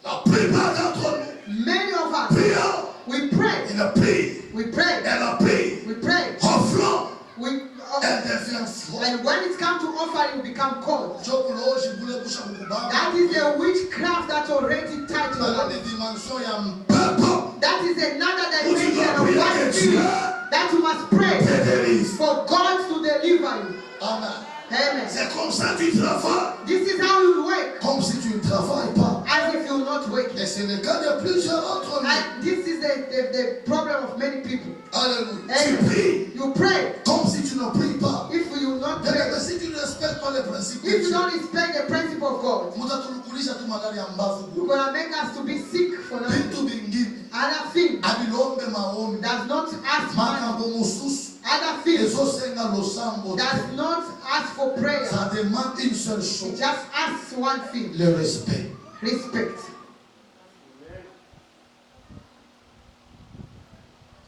La plupart d'entre nous Many of us, prions. we pray, Il prie, we pray, elle prie, we pray, offrant, we, elle devient froide. and when it comes to offering, we become cold. That That is a witchcraft that's already tied to your life. That is another dimension of one spirit that you must pray for God to deliver you. Amen. C'est comme ça que tu travailles, This is how you work, comme si tu ne travailles pas. as if you're not working. Et c'est le cas de plusieurs d'entre nous. And this is the problem of many people. Alléluia. Tu Amen. pries You pray. comme si tu ne pries pas. If you not Mais pray, si tu ne respectes pas les principes de if you Dieu, don't respect the principle of God, mutatukulisha tu magari ya mbavu you're going to make us to be sick for nothing. vitu vingine Other thing abilombe maombi does not ask money. makambo mosusu Other things ezosenga losambo does not ask for prayer. ça demande une seule It chose, just asks one thing: le respect. respect.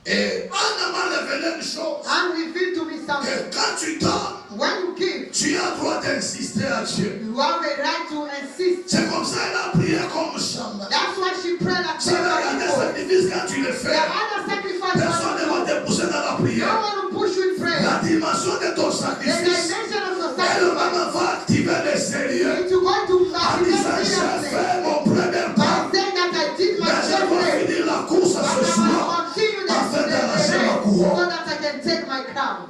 Et on m'a révélé une chose, And reveal to me que something. quand tu donnes, When you give, tu as droit d'insister à Dieu. you have a right to insist. C'est comme ça qu'elle a prié comme Chamba. That's why she prayed at Ça n'a rien de before. sacrifice quand tu le There fais. are other sacrifices. Personne ne va te pousser dans la No prière. one will push you in prayer. La dimension de ton The sacrifice, dimension of your elle sacrifice. même va activer le sérieux. If you're going to En activate disant, j'ai seriousness fait mon premier pas, by saying that I did my mais je best dois way, finir la course but à I ce soir. must continue the afin d'arracher ma race couronne. so that I can take my crown.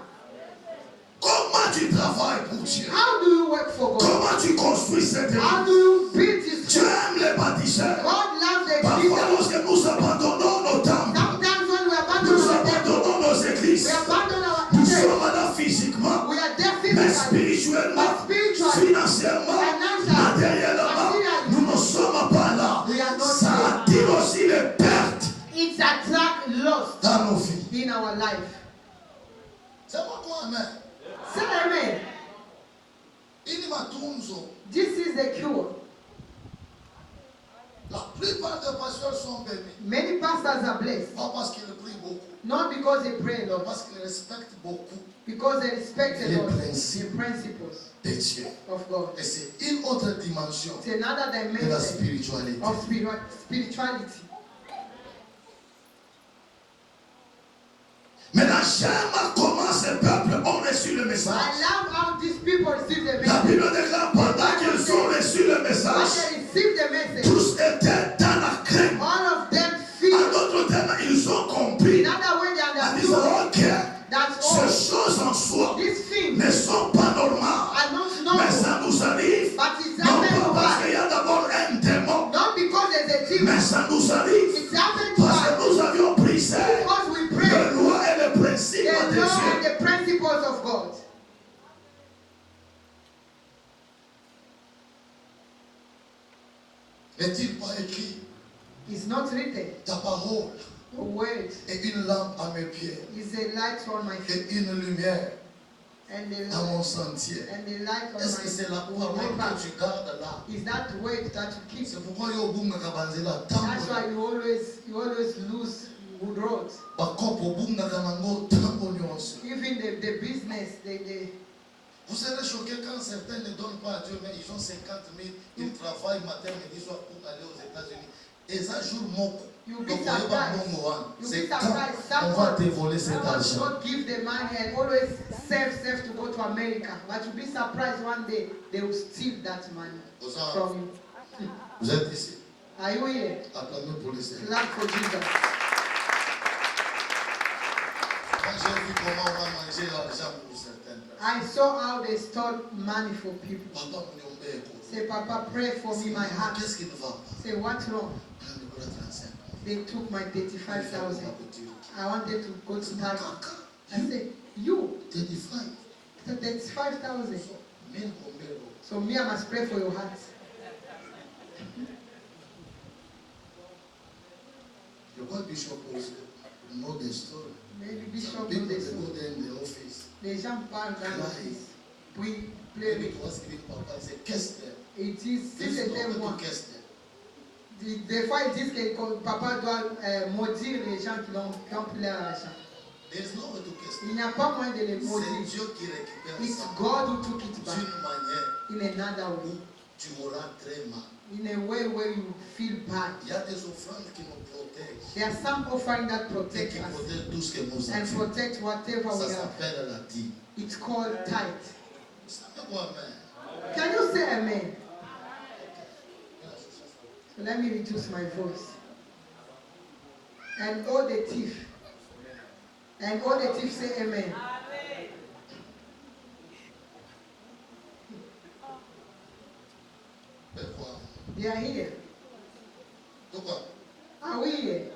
Comment tu travailles pour Dieu? How do you work for God? Comment tu construis cette How église? do you build His Tu church? aimes les bâtisseurs. God loves the Parfois, leader. lorsque nous abandonnons nos temples, Sometimes when we abandon nous our temple, abandonnons nos we églises, abandon our nous church. sommes là physiquement, We are there mais physically, spirituellement, but spiritually, financièrement, financially, matériellement, materially, nous ne sommes pas là. we are not Ça there. attire aussi les pertes It's attract lost dans nos vies. in our life. C'est pourquoi, amen. Say amen. Il matunzo. This is the cure. La plupart des pasteurs sont bénis. Many pastors are blessed, Pas parce qu'ils prient beaucoup, not because they pray a mais lot, parce qu'ils respectent beaucoup because they respect a les lot the principes principles de Dieu. of God. Et c'est une autre dimension It's another de la dimension spiritualité. of spirituality. Maintenant, j'aime comment ces peuples ont reçu le message. I love how these people receive the La message. Bible déclare pendant qu'ils ont reçu le When message, they receive the message, tous étaient dans la crainte. all of them En feel. d'autres termes, ils ont compris In other way, they en understood disant, ok, that all ces choses en soi these things ne sont pas normales. are not Mais normal, ça nous arrive, but it's non happened pas to parce us. qu'il y a d'abord un démon, Not because there's a demon. mais ça nous arrive It's happened to parce que us nous avions brisé because we les pray lois et les principes the de law Dieu. and the principles of God. N'est-il pas écrit? It's not written. Ta parole The word est une lampe à mes pieds is a light on my feet et une lumière and the à mon sentier. light on Est-ce que c'est la parole my que path. tu gardes là? Is that word that you keep? C'est pourquoi yo bunga kabanzela That's tambo. why you always lose good roads. Bakopo bunga kanango tambo nyonso. Even the business, they Vous serez choqués quand certains ne donnent pas à Dieu, mais ils ont 50 000, ils travaillent matin, midi, soir pour aller aux États-Unis. Et ça joue moko. You'll be Donc, voyez pas surprised. mon Mohan. You'll C'est be quand surprised. on va te voler cet Someone argent. will not give the money and always save to go to America. But you'll be surprised one day they will steal that money from you. Vous êtes ici. Are you here? Acclamez pour le Seigneur. Clap for Jesus. Quand j'ai vu comment on va manger l'argent pour certaines personnes. I saw how they stole money for people. Papa mniombe écoute. Say, Papa, pray for me, my heart. Qu'est-ce qui ne va pas? Say, what's wrong? Prends le cours à 35. They took my 35,000. I wanted to go to Turkey. Kaka, I said, you, 35. 35,000. Mille combien? So me, I must pray for your heart. Je crois que Bishop know the story. Maybe Some Bishop people knows they this. go there in the office. Les gens parlent dans l'office. Oui, play Maybe with. was giving Papa, he said, qu'est-ce que It is, si This is c'était not moi, what qu'est-ce que des fois ils disent que papa doit maudire les gens qui ont pris leur argent. There is no way to qu'est-ce Il n'y a pas moyen de les C'est maudire. Dieu qui récupère It's ça God who took it back d'une manière in another où way. tu auras très mal. In a way where you feel bad. Il y a des offrandes qui nous protègent There are some offering that et protect qui us protègent tout ce que nous and avons. protect whatever Ça we have. s'appelle la dîme. It's called tithe. Ça fait quoi, amen? Can you say amen? So let me reduce my voice. And all the thief. And all the thieves say amen. Fais quoi? They are here. De quoi? Are we here?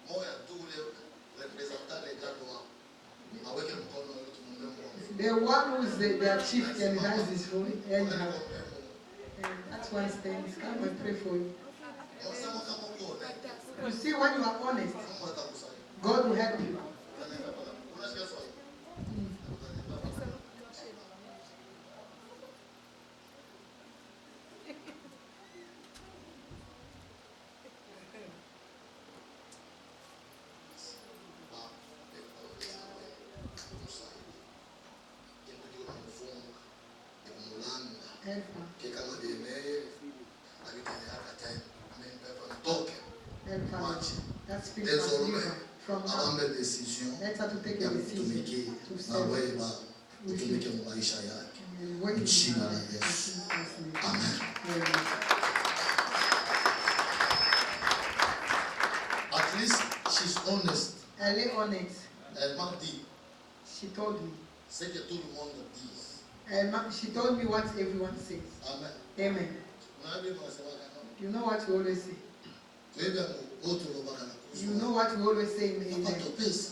Moi, il y a tous les représentants légaux avec un mkono yote mume mmoja. The one who is their chief can raise his voice. And Unaniombea that's one stands. Come and pray for you. Unasema kama uko honest, You see, when you are honest, Mungu atakusaidia. God will help you. Unasikia swali? Help her. Che kama viene abitare a te, amen, per toque. Help her. Manche. That spirit must leave Désormais, her from avant now. mes décisions, Let her to take ya a decision kutumikia to na serve wewe utumike mu maisha yake. and work in Jina la her. Yesu. In Jesus' name. Amen. Amen. At least she's honest. Elle est honnête. Elle m'a dit She told me. ce que tout le monde dit. She told me what everyone says. Amen. Amen. Unaambia unasema kana. You know what we always say. Wewe wote unabaka na You know what we always say in Papa to pesa.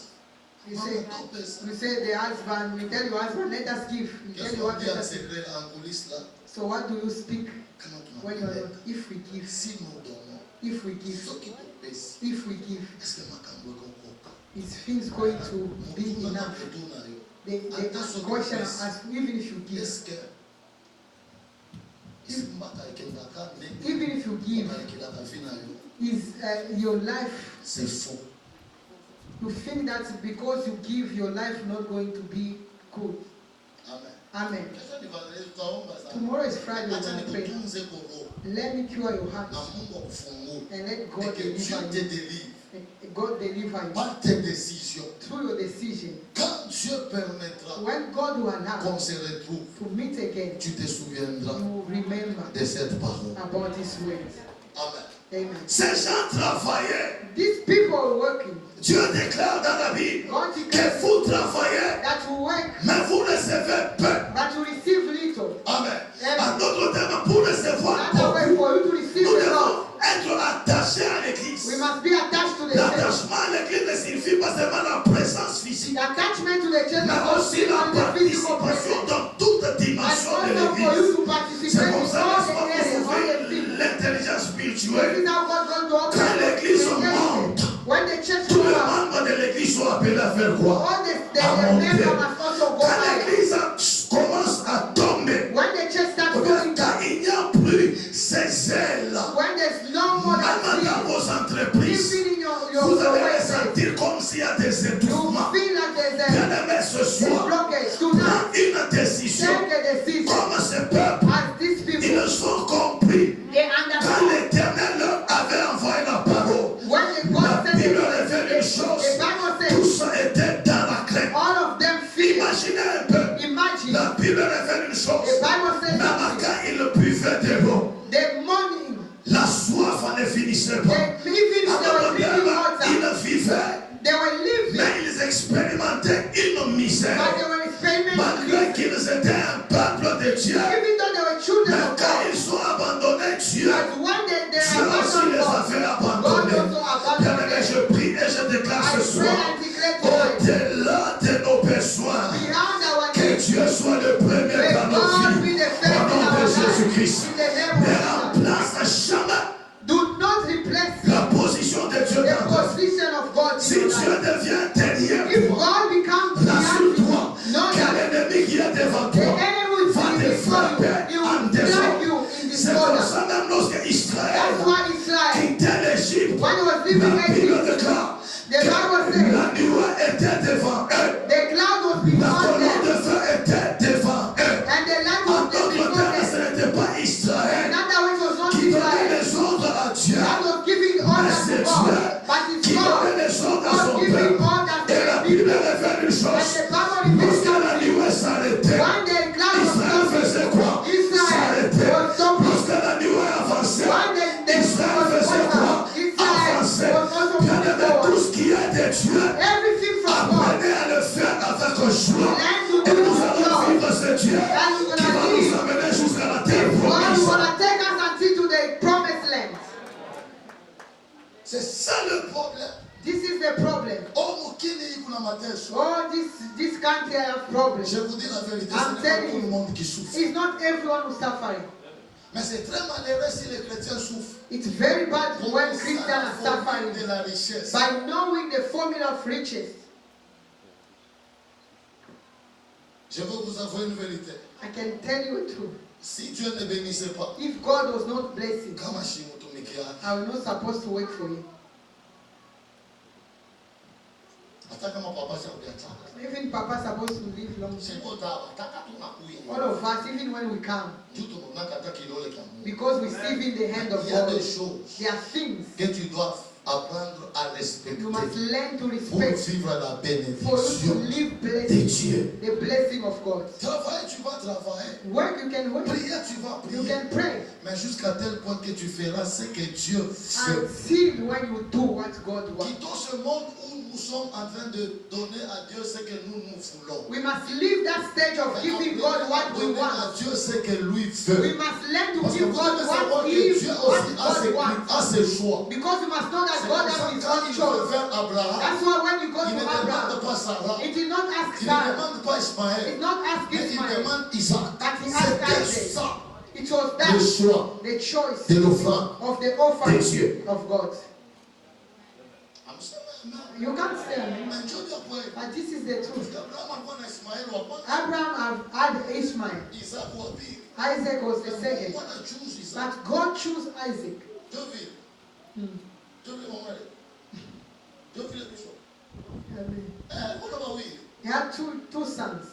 you Mama say, to pesa. you say the husband, you tell your husband, let us give. You tell Qu'est-ce you qu'on what dit let en us give. secret en coulisses là? So what do you speak Kama when you are tunapeleka. if we give, Si nous donnons, if we give, soki to pesa. if we give, Est-ce que makambo ekokoka? is things going to be Mutuna na enough? kutuna yo. The question I ask, even if you give, Est-ce que isimbaka ikendaka ne even if you give, ikendaka fina yo? is your life, C'est faux. you think that because you give, your life not going to be good. Amen. Amen. Kesho ni vale tutaomba sana. Tomorrow is Friday, we're Acha going to pray. nikutunze kwa roho Let me cure your heart na Mungu akufungue. and let Et God que Dieu deliver te you. délivre And God deliver you par tes décisions. through your decision. Quand Dieu permettra When God will allow qu'on se retrouve, to meet again, tu te souviendras you will remember de cette parole. about His words. Amen. Amen. Ces gens travaillaient. These people are working. Dieu déclare dans la Bible God que declares vous travaillez, that you work, mais vous recevez peu. but you receive little. Amen. Amen. En d'autres termes, pour recevoir Another way beaucoup, for you to receive nous the Lord, devons être attachés à l'église. we must be attached to the church. L'attachement à l'église ne signifie pas seulement la présence physique, The attachment to the church is mais not aussi la only the physical participation presence, dans toute but dimension de also for l'église. you to C'est participate comme in ça all que the vous areas, all the trouvez things. l'intelligence quoi? all the À monter. member must also go Quand higher. l'église commence à tomber, When the church starts quand going down, il n'y a plus ces ailes, when there's no more même dans that vos entreprises, even in your vous allez workplace, ressentir comme s'il y a des you étouffements. feel like there's Bien-aimé, ce a soir, blockage. prends Tonight, une décision. take a decision. Comme ce peuple, As these people, ils ont compris. they Quand understand. l'Éternel leur avait envoyé la parole, When the God la said Bible it, révèle une chose. the Bible Tout says, ça était dans la crainte. all of them feel. Imaginez un peu. Imagine. La Bible révèle une chose. The Bible says Même something. quand ils buvaient de l'eau, The morning, la soif ne finissait pas. they even À they were un drinking moment, water. ils vivaient, They were living, mais ils expérimentaient une misère. but they were experimenting. Malgré qu'ils étaient un peuple de Dieu, Even though they were children mais of quand God, ils ont abandonné Dieu, but when they Dieu aussi abandoned les God, avait God abandonnés. also abandoned Bien-aimé, them. je prie et je déclare I ce pray soir, and declare tonight, au-delà de nos besoins, beyond our que needs, Dieu soit le premier may dans nos God be vies. the Au first in nom our de lives. Jésus-Christ. In the name Ne of Jesus. remplace jamais Do not replace la position de Dieu the dans ta vie. position of God Si in your Dieu life. devient derrière If toi, God becomes behind rassure-toi you, know que that l'ennemi qui est devant the toi enemy va will te be before frapper you. He en will drag désordre. you in C'est pour disorder. ça même lorsque Israël That's why Israel, quittait l'Égypte, when he was la leaving Bible Egypt, déclare the Bible que says la nuée était devant eux, the cloud was la before colonne de them, feu était devant eux. and the light En was there d'autres before termes, ce them. n'était pas Israël Not that it was not qui donnait Israel les ordres à Dieu, that was giving mais orders c'est to Dieu God, but it's qui God donnait les ordres à was son giving peuple. orders to Et la the Bible people. révèle une And chose. the Bible reveals Lorsque la something. nuée s'arrêtait, When the cloud was Israël faisait coming, quoi? Israel S'arrêtait. was stopping. Lorsque la nuée avançait, When the Israël was faisait quoi? over, Israel Avançait. was also Bien moving aimé, tout forward. ce qui est de Dieu, Everything from God. apprenez à le faire avec joie. Learn to Et do nous it with allons joy. vivre ce Dieu And we're qui va gonna nous live. amener jusqu'à la terre God promise. will take us until to the promised land. C'est ça le problème. This is the problem. Oh, mukini kuna mateso. Oh, this country have problems. Je vous dis la vérité, ce I'm n'est pas telling tout le you, monde qui souffre. it's not everyone who's suffering. Mais c'est très malheureux si les chrétiens souffrent. It's very bad Pour when ça, Christians la are formule suffering de la richesse. by knowing the formula of riches. Je veux vous avouer une vérité. I can tell you the truth. Si Dieu ne bénissait pas, If God was not blessing, kama shimutumikia, I was not supposed to work for you. hata kama papa shakuacha. Even Papa supposed to live long. Siko dawa, taka tunakuya. All of us, even when we come, Juu tunaona hata kidole cha Mungu. because we receive in the hand of Il y a God, des choses there are things que tu dois apprendre à respecter you must learn to pour respect vivre la for you to bénédiction live de blessing, Dieu. the blessing of God. Travailler, tu vas travailler. Work, you can work. Prier, tu vas You prier. can pray. Mais jusqu'à tel point que tu feras ce que Dieu fait. Until when you do what God wants. Quittons ce monde où nous sommes en train de donner à Dieu ce que nous voulons. We must leave that stage of giving God what we Donner à want. Dieu ce que lui We veut. must learn to Parce que give vous God devez savoir what que He Dieu aussi God wants. a ses choix. Because you must know that C'est God pour ça has His quand own il veut choice. vers Abraham, That's why when you go il ne to demande Abraham, pas Sarah, it did not ask il ne Sarah, demande pas Ismaël, it did not ask mais il Ismael, demande Isaac. but he asked C'était Isaac. ça It was le that, choix the choice de l'offrande of the de offering Dieu. of God. I'm saying, You can't say amen. mais Dieu dit après, But this is the truth. Abraham alikuwa na Ismaël wa kwanza, Abraham had Ishmael. Isaac wa pili. Isaac was the second. Mungu anachoose Isaac. But God chose Isaac. Dieu vile. Hmm. Dieu vile mama. Dieu vile bishop. Amen. Kuna wawili. He had two sons.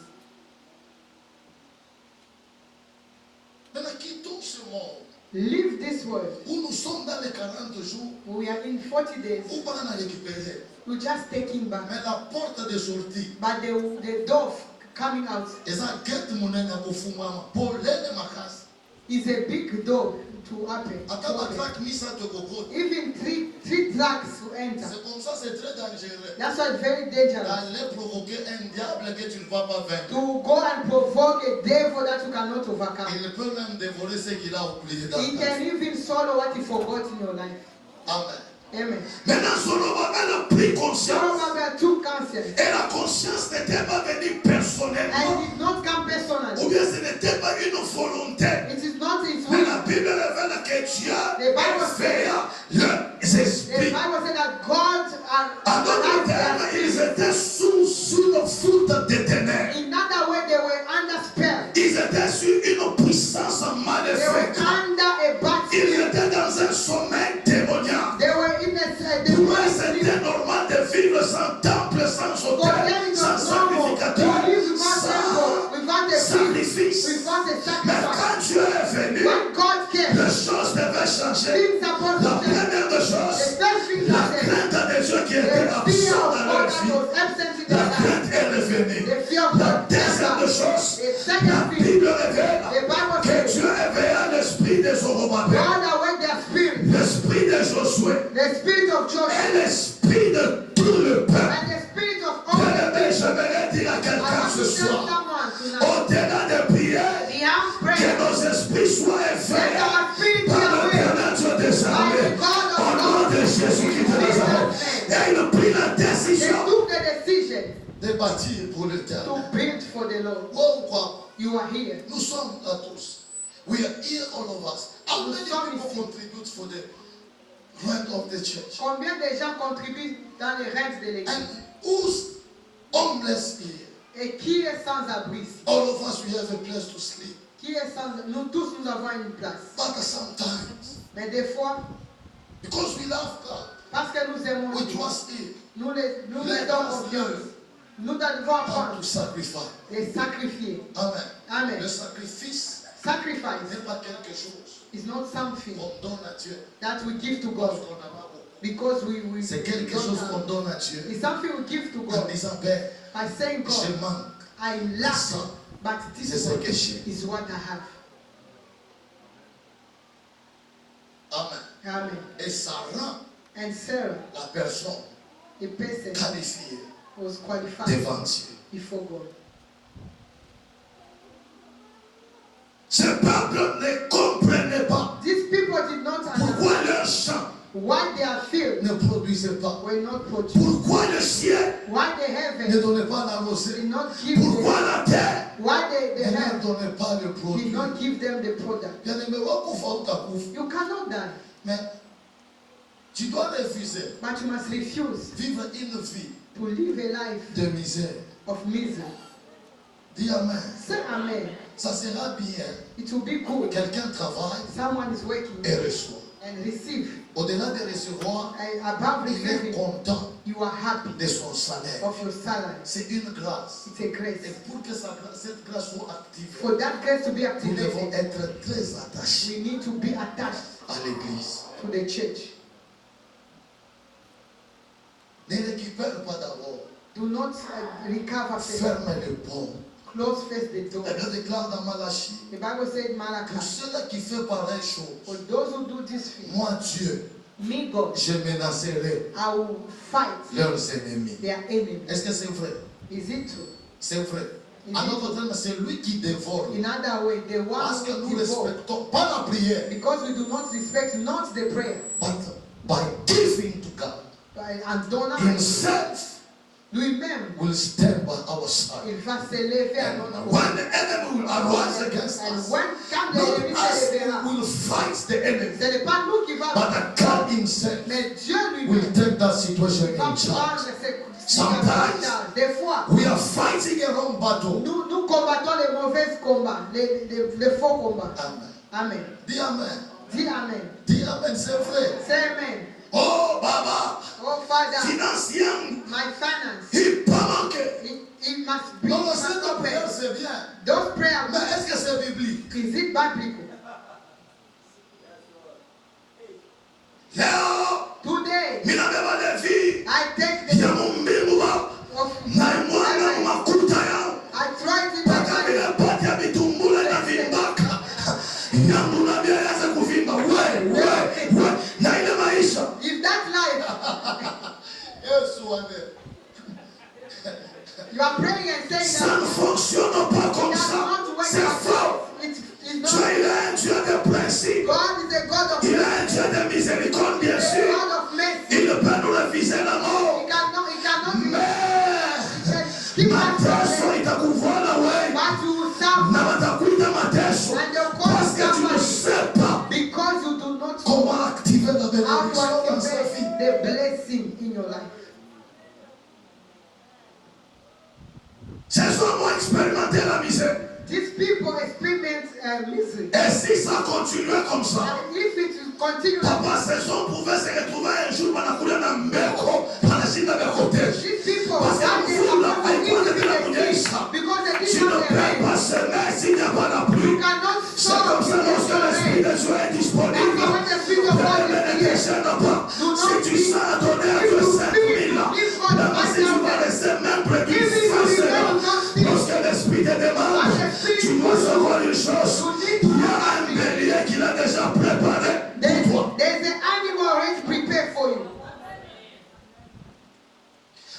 Maintenant quittons ce monde Leave this world. où nous sommes dans les 40 jours We are in 40 days. où on a récupéré. We just take him back. Mais la porte de sortie, But the door coming out eza gate munene kufungwa polele makasi. is a big door to open. Ata ba track misa to kokota. Even three tracks to enter. C'est comme ça, c'est très dangereux. That's why it's very dangerous. D'aller provoquer un diable que tu ne vas pas vaincre. To go and provoke a devil that you cannot overcome. Il peut même dévorer ce qu'il a oublié dans He ta can vie. even swallow what he forgot in your life. Amen. Amen. Maintenant, Solomon a pris conscience. Zorobabel took conscience. Et la conscience n'était pas venue personnellement. And it did not come Ou personally. bien ce n'était pas une volonté. It is not his Mais will. la Bible révèle que Dieu The Bible éveilla leurs The esprits. Bible said that God En d'autres allowed termes, their ils spirits. étaient sous Ils étaient sur une puissance maléfique. Ils étaient dans un sommeil démoniaque. Pour eux, c'était normal de vivre sans temple, sans autel, sans sacrificateur, sans sacrifice. Mais quand Dieu est venu, les choses devaient changer. La première des choses, la crainte de Dieu qui était absente dans leur vie, la crainte est revenue. La deuxième des choses, la Bible révèle que Dieu éveilla l'esprit de Zorobabel, l'esprit de Josué, et l'esprit de tout le peuple. Bien-aimé, j'aimerais dire à quelqu'un ce soir, au-delà des prières, que nos esprits soient éveillés par l'Éternel Dieu des armées, au nom de Jésus-Christ de Nazareth. Et il a pris la décision de bâtir pour l'Éternel. You are here. Nous sommes là tous. We are here, all of us. How many people contribute for the rent of the church? Combien de gens contribuent dans les rentes de l'église? And who's homeless here? Et qui est sans abri ici? All of us, we have a place to sleep. Qui est sans... Nous tous, nous avons une place. But sometimes, mais des fois, because we love God, parce que nous aimons we Dieu, trust Him. nous mettons confiance. Nous devons apprendre to sacrifice. Et sacrifier. Amen. Amen. Le sacrifice n'est pas quelque chose is not something qu'on donne à Dieu. That we give to God. Because we c'est quelque chose qu'on donne à Dieu. It's something we give to God. En disant, Père, by saying, God, je manque. I lack, but this is what I have. Amen. Amen. Et ça rend and Sarah, la personne qualifiée was qualified devant Dieu. Before God. Ce peuple ne comprenait pas. These people did not pourquoi understand leur champ why their fields ne produisait pas. Were not produced. Pourquoi le ciel why the heaven ne donnait pas la rosée. Did not give pourquoi them, la terre why the ne donnait pas le produit. Did not give them the product. You cannot die. Mais tu dois refuser. But you must refuse. Vivre une vie. To live a life de misère. Of misery. Dis amen. Say amen. Ça sera bien. It will be good. Quelqu'un travaille. Someone is working. Et reçoit. And receive. Au-delà de recevoir, above il est content. You are happy. De son salaire. Of your salary. C'est une grâce. It's a grace. Et pour que cette grâce soit activée, for that grace to be activated, nous devons être très attachés. We need to be attached à l'église. To the church. Ne récupère pas d'abord. Do not recover. Ferme le pont. Close first the door. La Bible déclare dans Malachie. The Bible said Malachi. Pour ceux qui font pareille chose. For those who do this thing. Moi Dieu. Me God. Je menacerai. I will fight. Leurs ennemis. Their enemies. Est-ce que c'est vrai? Is it true? C'est vrai. En d'autres termes, c'est lui qui dévore. In other way, the one parce que nous respectons pas la prière. Because we do not respect not the prayer. But by giving to God. Himself lui-même will stand by our side. Il va se lever à notre côté. When the enemy will arise against us, quand l'ennemi se lèvera, will fight the enemy. Ce n'est pas nous qui va. But God Himself mais Dieu lui-même will take that situation in charge. Sometimes des fois, we are fighting a wrong battle. Nous combattons les mauvais combats, les faux combats. Amen. Amen. Dis amen. Dis amen. Dis amen, c'est vrai. C'est amen. Oh, Baba. Oh, Father. Financièrement. My finance. Il peut manquer. It must be. Non, cette prière, c'est bien. Those prayers. Mais est-ce que c'est biblique? Is it biblical? Today, I take the I try to if that life you are praying and saying ça ne fonctionne pas comme ça. C'est faux. Tu es un Dieu de principe. God is a God of il est un Dieu de miséricorde, bien sûr. Il ne peut nous refuser la mort. Mais mateso itakuvuana wewe. Na watakuita mateso. Parce que tu ne sais pas comment activer la bénédiction dans sa vie. The blessing in your life. Ces hommes ont expérimenté la misère. These people experience misery. Et si ça continuait comme ça, And if it continues, papa saison pouvait se retrouver un jour dans la couleur d'un meko, dans la chine de côté. these people Parce que that they vous, là, are avec quoi de la because they tu did ne not peux have pas semer s'il n'y a pas la pluie. You cannot C'est comme ça lorsque l'Esprit de Dieu est disponible. That's when the Spirit of God Ne is te here. gêne pas. Do not Si tu be- sens donner à Dieu 5 000, là-bas, si tu vas laisser même près du facilement, lorsque l'Esprit te demande, tu dois savoir une chose. Il y a un bélier qu'il a déjà préparé pour toi. There's an animal already prepared for you.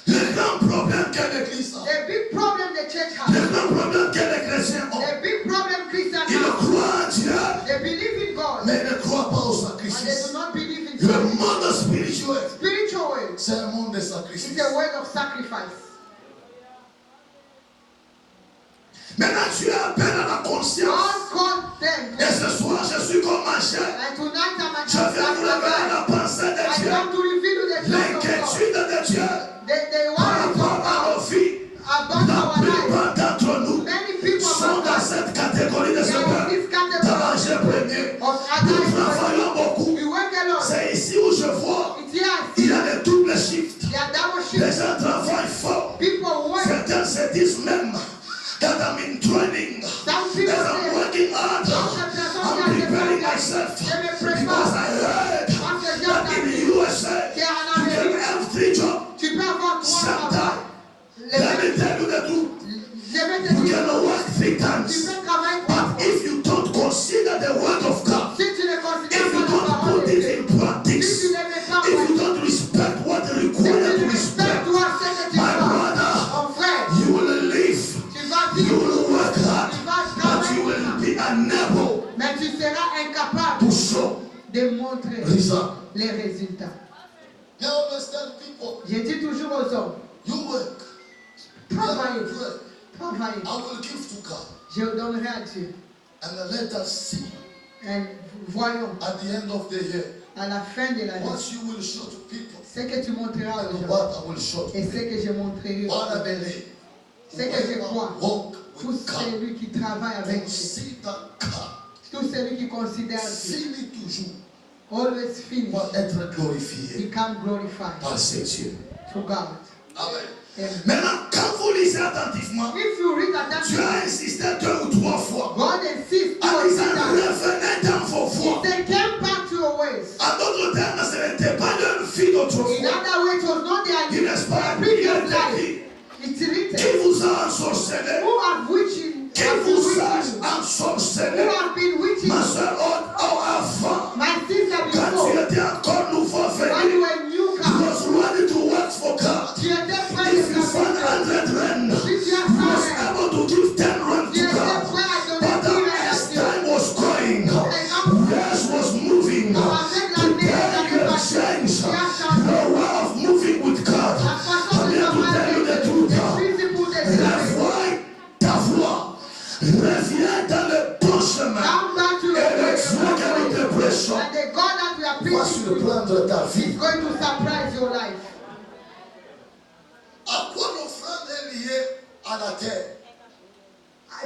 Le grand problème que l'Église a, The big problem the church le has, grand problème que les chrétiens ont, the big problem Christians ils have, croient en Dieu, they believe in God, mais ils ne croient pas au and they sacrifice. do not believe in Le God. monde spirituel, Spiritual way, c'est un monde de it's sacrifice. a way of sacrifice. Maintenant, tu appelles à la conscience. God called them, Et ce soir, je suis comme un chien. and tonight Je viens vous révéler la pensée de I Dieu. come to reveal to the church of God. L'inquiétude de Dieu They par want to rapport à talk nos vies. about La our life. plupart d'entre nous Many people sont are dans cette catégorie de ce They are in this peuple. category Dans l'âge premier, of nous adults. travaillons beaucoup. We work a lot. C'est ici où je vois, It's here. il y a des doubles shifts. They are double Les shifts. gens travaillent fort. People work. Certains se disent même that I'm in training. Some people That I'm say, working hard. I'm preparing myself. Because I heard that in the USA, you can have 3 jobs. tu peux avoir trois Sometimes, travail. let me tell you the truth. Je vais te You dire, can work 3 tu times. peux travailler But trois. if you don't consider the word of God, Si tu ne if considères you pas la don't parole put de it Dieu, in si practice, tu ne mets pas en if you pratique, don't respect what si required tu to ne respect, respectes toi ce que tu my fais, brother, mon frère, you will live. tu vas You vivre, will work hard, tu vas but you travailler, will be unable mais tu seras incapable to show de montrer result. les résultats. You always tell people, Je dis toujours aux hommes, you work, travaillez, pray. travaillez. I will give to God. Je donnerai à Dieu. And then let us see Et voyons at the end of the year à la fin de l'année what you will show to people ce que tu montreras aux and gens what I will show to et ce people. que je montrerai aux What I gens. believe. Ce que je crois, Walk tout with God. celui qui travaille avec Dieu, Consider God. tout celui qui considère Dieu, Finis toujours always finish, pour être glorifié become glorified par ces dieux. to God. Amen. And Maintenant, quand vous lisez attentivement, if you read Dieu attentively, a insisté 2 ou 3 fois God insists en to disant that revenez dans vos He voies. said, come back to your ways. En d'autres termes, ce n'était pas leur vie In d'autrefois. other words, it was not Il their n'est pas previous bien life. dit. It's Qui written. vous a ensorcelé? Who have witching? Qui Have been vous witching a you? ensorcelé? Who have been witching Ma you? soeur, avant, My sister quand tu before, étais encore nouveau when you venu, were new you car, was ready to work for God. tu étais prêt If de you found servir. 100 rand, Si tu as you was 100 able to give 10 rand tu to étais God. prêt à But donner 10 rand as à Dieu. time was going, Et years was moving. Today you have changed your way of moving with God. la façon I'm de here to tell you the travailler, truth. les principes de servir. Revois ta voix. Reviens dans le bon chemin. Come back to your Et le ways. Dieu que nous te prêchons And the God that we are va preaching to surprendre ta is vie. going to surprise your life. À quoi l'offrande est liée à la terre?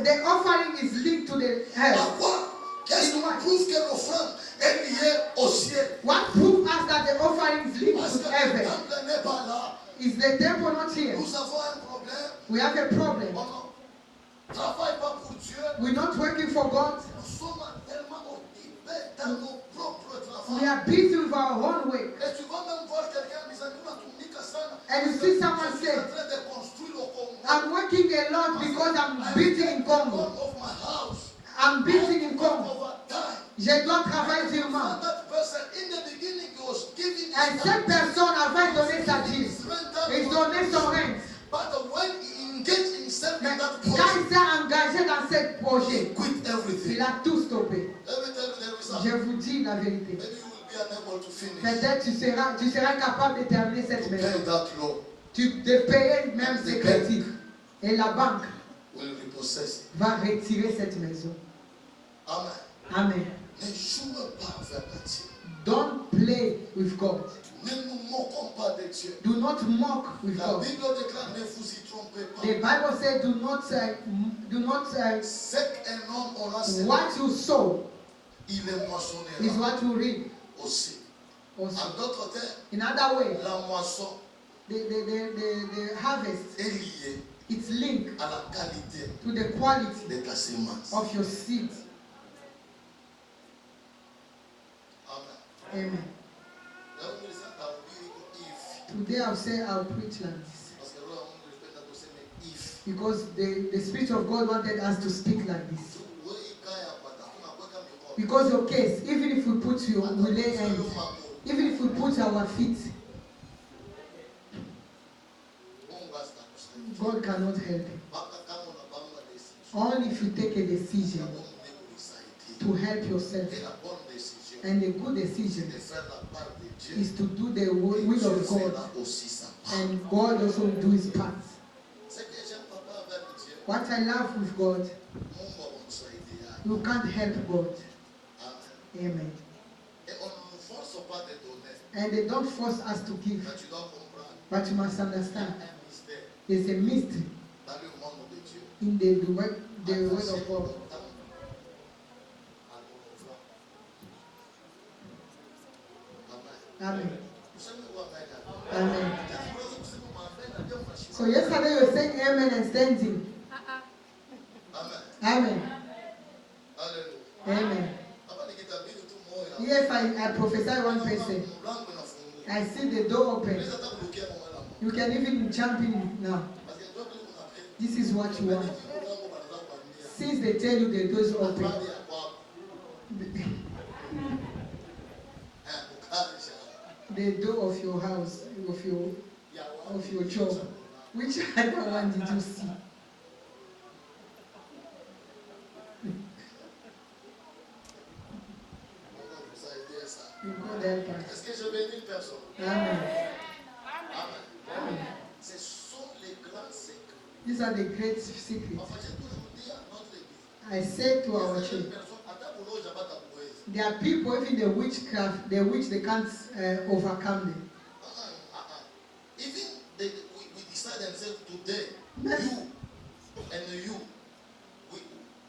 The offering is linked to the À earth. quoi? Qu'est-ce qui prouve que l'offrande est liée au ciel? What proves us that the offering is linked Parce to que le heaven? temple n'est pas là. Is the temple not here? Nous avons un problème. We have a problem. On ne travaille pas pour Dieu. We're not working for God. Nous sommes tellement occupés dans nos propres We travaux. are busy with our own way. Et tu vas même voir quelqu'un disant, nous n'atumika sana. And you see someone Je suis say, en train de construire le Congo. I'm working a lot because I'm busy in Congo. Of my house. I'm busy in Congo. Overtime. Je dois travailler durement. And that person in the beginning he was giving Et his cette personne avait donné sa dîme. Il donnait son rente. But when he engaged himself Mais in that quand project, il s'est engagé dans ce projet, he quit everything. il a tout stoppé. Let me tell you the result. Je vous dis la vérité. Maybe you will be unable to finish. Peut-être tu seras capable de terminer cette maison. Pay that loan De payer même ses crédits. Et la banque will repossess it. va retirer cette maison. Amen. Amen. Ne joue pas avec Dieu. Don't play with God. Ne Ne nous moquons pas de Dieu. Do not mock with La God. Bible déclare, ne vous y trompez pas. The Bible says, do not Ce qu'un homme aura semé, what you sow il le is moissonnera what you reap. aussi. Also. En d'autres termes, In other way, la moisson the harvest, est liée it's linked à la qualité to the quality de ta semence. of your seed. Amen. Amen. Là, on me dit ça, t'as oublié if. Today I'll say I'll preach like this. Parce que là, on me dit que c'est mais if. Because the Spirit of God wanted us to speak like this. Because your case, even if we put you, we lay hands, even if we put our feet, God cannot help you. Only if you take a decision to help yourself. And the good decision is to do the will of God. And God also will do his part. What I love with God, you can't help God. Amen. And they don't force us to give. But you must understand, there's a mystery in the word of God. Amen. Amen. So yesterday you were saying amen and standing. Amen. Amen. If I prophesy one person, I see the door open. You can even jump in now. This is what you want. Since they tell you the door is open. The door of your house, of your job. Which other one did you see? You go there, Est-ce que je vais une personne? Amen. Amen. Ce sont les grands secrets. These are the great secrets. Enfin, j'ai toujours dit à notre église. I said to our church, there are people, even the witchcraft, the witch, they can't overcome them. Even we decide and say today,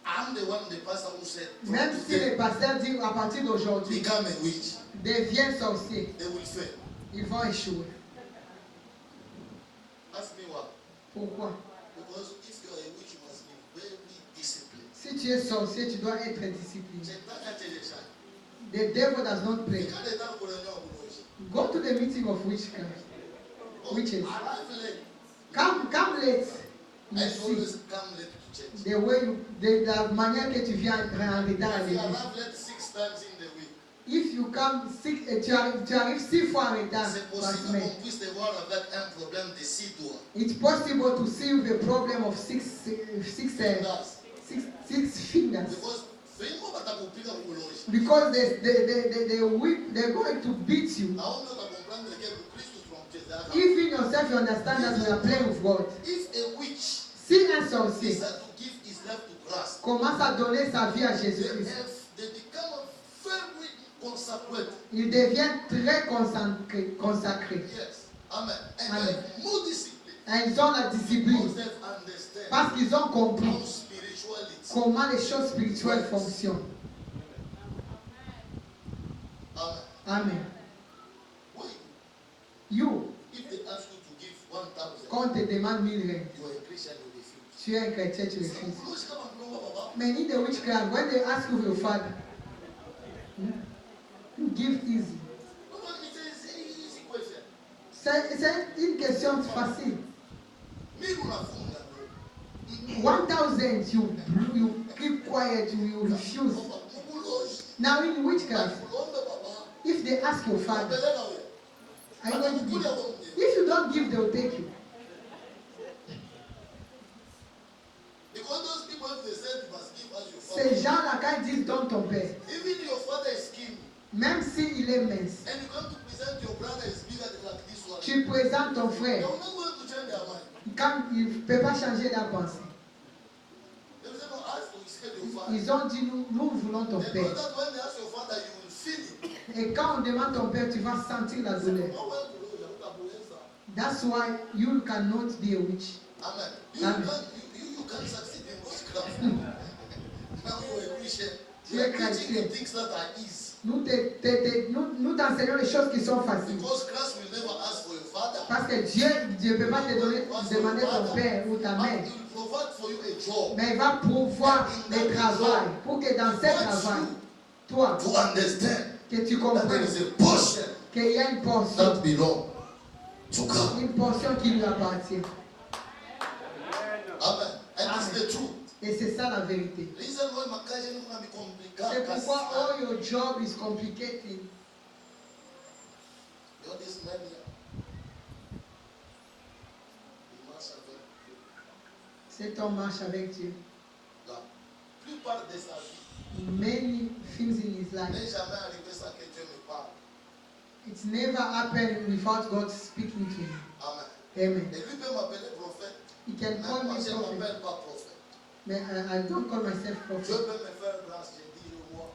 I'm the one, the pastor who said, Même si les pasteurs disent à partir d'aujourd'hui, become a witch, deviens sorcier, they will fail. ils vont échouer. Ask me why. Pourquoi? Because if you are a witch, you must be very disciplined. Si tu es sorcier, tu dois être discipliné. C'est pas qu'à te laisser. The devil does not play. Quand les temps pour réunion, Go to the meeting of witchcraft. Witches. arrive late. Come late. You I see always come late to church. the way la manière que tu viens en retard à If you l'église. arrive late 6 times in the week, If you come tu arrives 6 fois en retard c'est par possible semaine. qu'on puisse te voir avec un problème de 6 doigts. It's possible to see the problem of six fingers. Because fais-moi pas t'accomplir au loge. Because they're going to beat you. Now, on doit comprendre que Christ from César. If in yourself you understand that we are playing with God. If a witch Si un sorcier decides to give his life to Christ, commence à donner sa vie à Jésus-Christ, they become very consecrated. il devient très consacré. Yes. Amen. And Amen. they have more discipline. Et ils ont la discipline Because they understand parce qu'ils ont compris how spirituality. comment les choses spirituelles fonctionnent. Amen. Amen. Wait. You, If they ask you to give 1,000, quand on te demande 1000 règles, you are a Christian, you refuse. tu es un chrétien, tu refuses. No, it's come and know, Baba. Mais in the witchcraft, when they ask you your father, you give easy. No, no, it's an easy question. C'est une question facile. Me, unafunga. 1,000, you keep quiet, you refuse. Mukuloji. Now in witchcraft, Kulombe, Baba. if they ask your father, Peleka we. are you going to give? Atakukulia wonge. If you don't give, they'll take you. Because those people, if they said you must give as your Ces father, gens-là, quand ils disent donne ton père, even your father is skinny, même s'il est mince, and you come to present your brother is bigger than like this one, tu présentes ton they frère, will not going to change their mind. quand il ne peut pas changer la pensée. They will say, no, ask to his head your father. Ils ont dit, nous voulons ton They know père. that when they ask your father, you will feel it. Et quand on demande ton père, tu vas sentir la douleur. That's why you cannot be a witch. Amen. You can't succeed in witchcraft. Now you are a Christian. You are teaching the things that are easy. Nous t'enseignons les choses qui sont faciles. Because Christ will never ask for your father. Parce que Dieu ne peut pas te demander ton père ou ta mère. He will provide for you a job. Mais il va pourvoir le travail pour que dans ce travail, toi, to understand que tu that comprennes there is a portion qu'il y a une portion, that belongs to God. une portion qui lui appartient. Amen. And it's the truth. Et c'est ça la vérité. Reason why makazi ni kuna C'est complicated. pourquoi all your job is complicated. You know this man here. Il marche avec Dieu. Cet homme marche avec Dieu. La plupart de sa vie Many things in his life. n'est jamais arrivé sans que Dieu me parle. It's never happened without God speaking to him. Amen. Amen. Et lui peut m'appeler prophète. He can call Moi, me je ne prophet. m'appelle pas prophète. But I don't call myself Dieu prophet. peut me faire grâce, je dis je vois.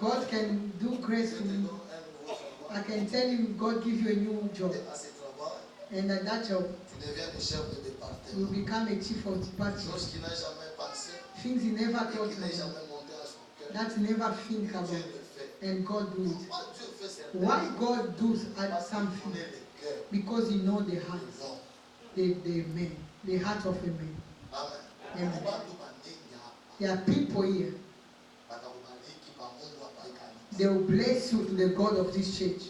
God can do grace Je for te me. donne un nouveau I travail. can tell him God give you a new job. Et à ce travail, And at that job, tu deviens le chef de you département. become a chief of department. Chose qu'il n'a jamais pensé Things he never et thought qui n'est about. jamais monté à son cœur. That he never think Dieu about. le fait. And God do it. Pourquoi Dieu fait certaines Why choses? God does at Parce qu'il something? connaît le cœur Because he know the des heart, hommes. the man, the heart of a man. Amen. Amen. Watu bandengi hapa. There are people here. Watakubariki kwa Mungu hapa kanisa. They will bless you to the God of this church.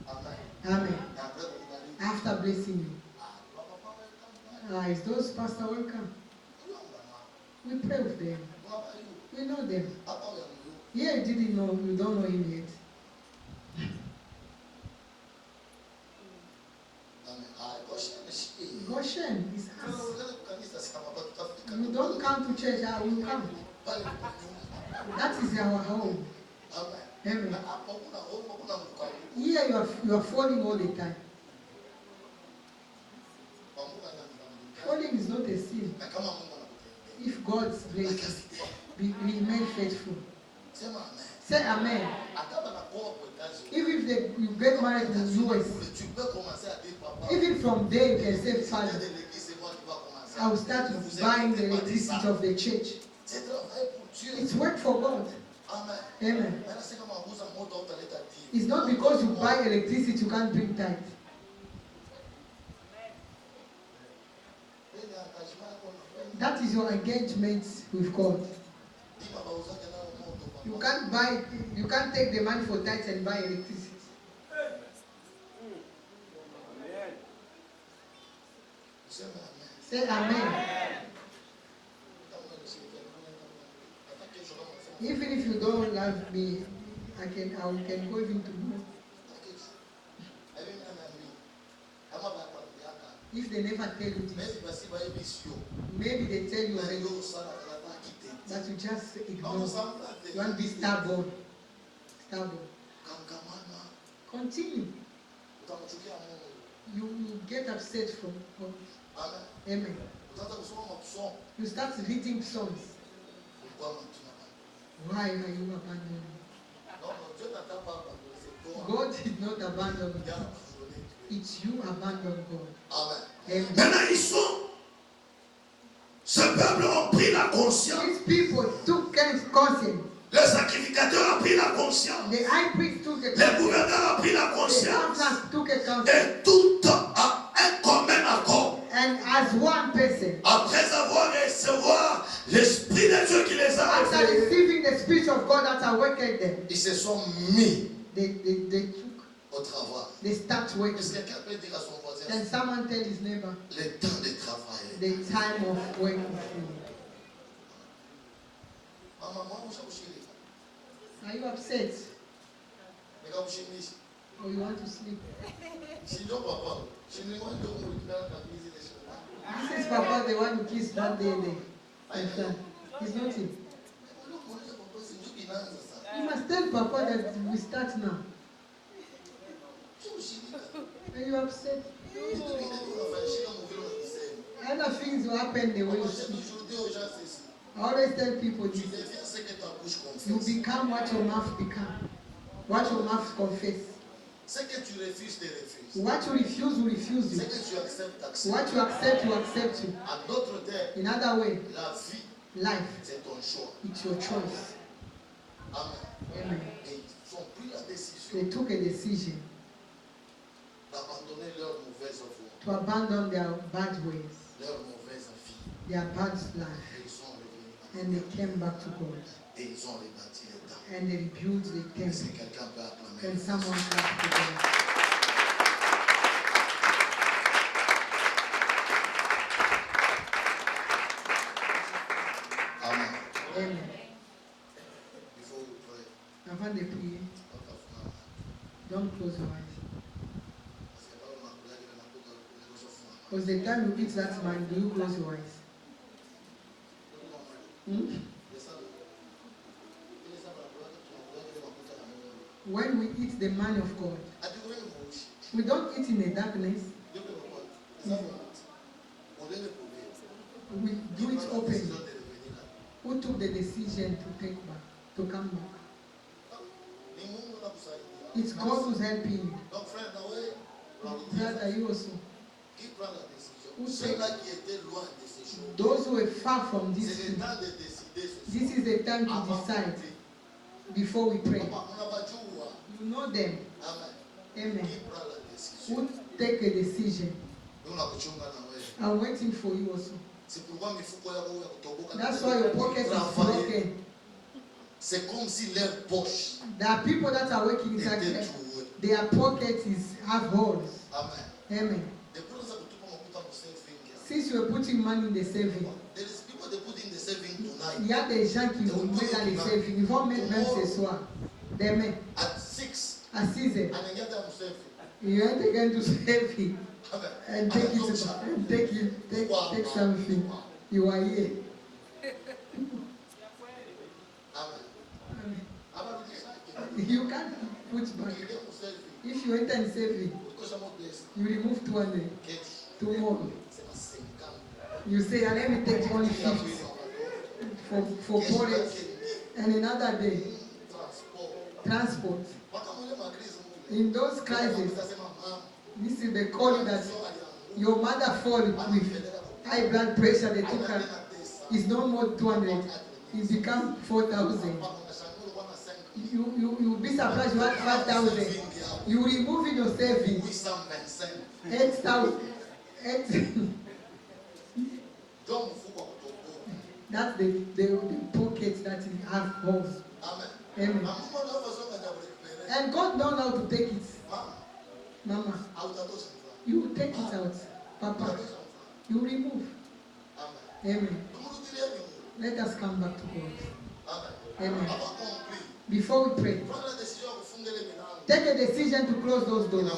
Amen. Amen. Na après kukubariki. After blessing you. Papa, welcome. Is those pastor welcome? We pray with them. We know them. Yeah, you didn't know, you don't know him yet. Goshen is us. You don't come to church, I will come. That is our home. Amen. Here you are falling all the time. Falling is not a sin. If God's blessed, remain faithful. Say amen. Even if you get married in the US, even from there you can say, Father, I will start buying the electricity of the church. It's work for God. Amen. It's not because you buy electricity you can't bring tithe. That is your engagement with God. You can't take the money for tithe and buy electricity. Say amen. Even if you don't love me, I can go even tomorrow. If they never tell you this, maybe they tell you already, but you just ignore. You want to be stubborn. Continue. You get upset from God. Amen. You start reading songs. Why are you abandoning me? God did not abandon you. It's you abandon God. Amen. Maintenant, ce peuple a pris la conscience. These people took conscience. Le sacrificateur a pris la conscience. The high priest took a Le gouverneur a pris la The conscience. council took a conscience. Et tout a un commun accord. And as one person, Après avoir reçu l'Esprit de Dieu qui les a after révélés, receiving the Spirit of God that awakened them, ils se sont mis they took, au travail. they start working. Est-ce que quelqu'un peut dire à son voisin, And someone tell his neighbor, le temps de travailler? the time of working. Maman, moi, je suis Are you upset? mais quand je suis mis, Or you want to sleep? si je papa, je ne vois pas où il a la visite des choses. This is Papa, the one who kissed that day. He's not him. You must tell Papa that we start now. Are you upset? Other things will happen the way you see. I always tell people this. You become what your mouth becomes. What your mouth confess. Ce que tu refuses, tu refuses. What you refuse, will refuse Ce you. que tu acceptes, acceptes. What you accept, you accept you. En d'autres termes, In other way, la vie, life, c'est ton choix. it's your choice. Amen. Amen. Et ils ont pris la décision They took a decision d'abandonner leur mauvaise voie, to abandon their bad ways, leur mauvaise vie. their bad life, Et ils sont revenus. and they came back to God. Et ils ont rebâti le temple. And they rebuilt the Est-ce temple. que quelqu'un peut acclamer? Can someone clap to God? Amen. Amen. Before we pray, Avant de prier, not of now. don't close your eyes. Parce que là, on a blague, on a tout dans le philosophe. Because the time you eat that man, do you close your eyes? Hmm? When we eat the man of God, we don't eat in the darkness. We do it openly. Who took the decision to take back, to come back? It's God who's helping you. Brother, you also. Those who are far from this truth, this is the time to decide before we pray. You know them. Amen. Who take a decision? I'm waiting for you also. That's why your pocket is broken. C'est comme si leur poche There are people that are working inside était there. trouée. Their pocket is have holes. Amen. Amen. The person that put makuta mu saving. Since you are putting money in the saving, There is people they put in the saving tonight. il y a des gens qui vont mettre dans les savings. Ils vont mettre même ce soir. Demain, At 6, à 6 heures. anaingia mu saving. You are going to save it Amen. and take it and take something. You are here. Amen. Amen. Amen. You can't put back. Ukiingia mu saving, If you enter in saving, ukosha mo pesa. you remove 200 Kesho tomorrow. sema 50. You say, let me take only 50 for Kesho porridge, yake ni and another day transport. transport. Mpaka mwenye makrizi mule. In those crises, Utasema mama, this is the call that sio alianguka. your mother fall with high blood pressure. They took her. It's no more 200. It become 4,000. You be surprised you had 5,000. You remove in your savings 8,000. 8. That's the pocket that you have holes. Amen. And God knows how to take it. Mama, you will take it out. Papa, you remove. Amen. Let us come back to God. Amen. Before we pray, take a decision to close those doors.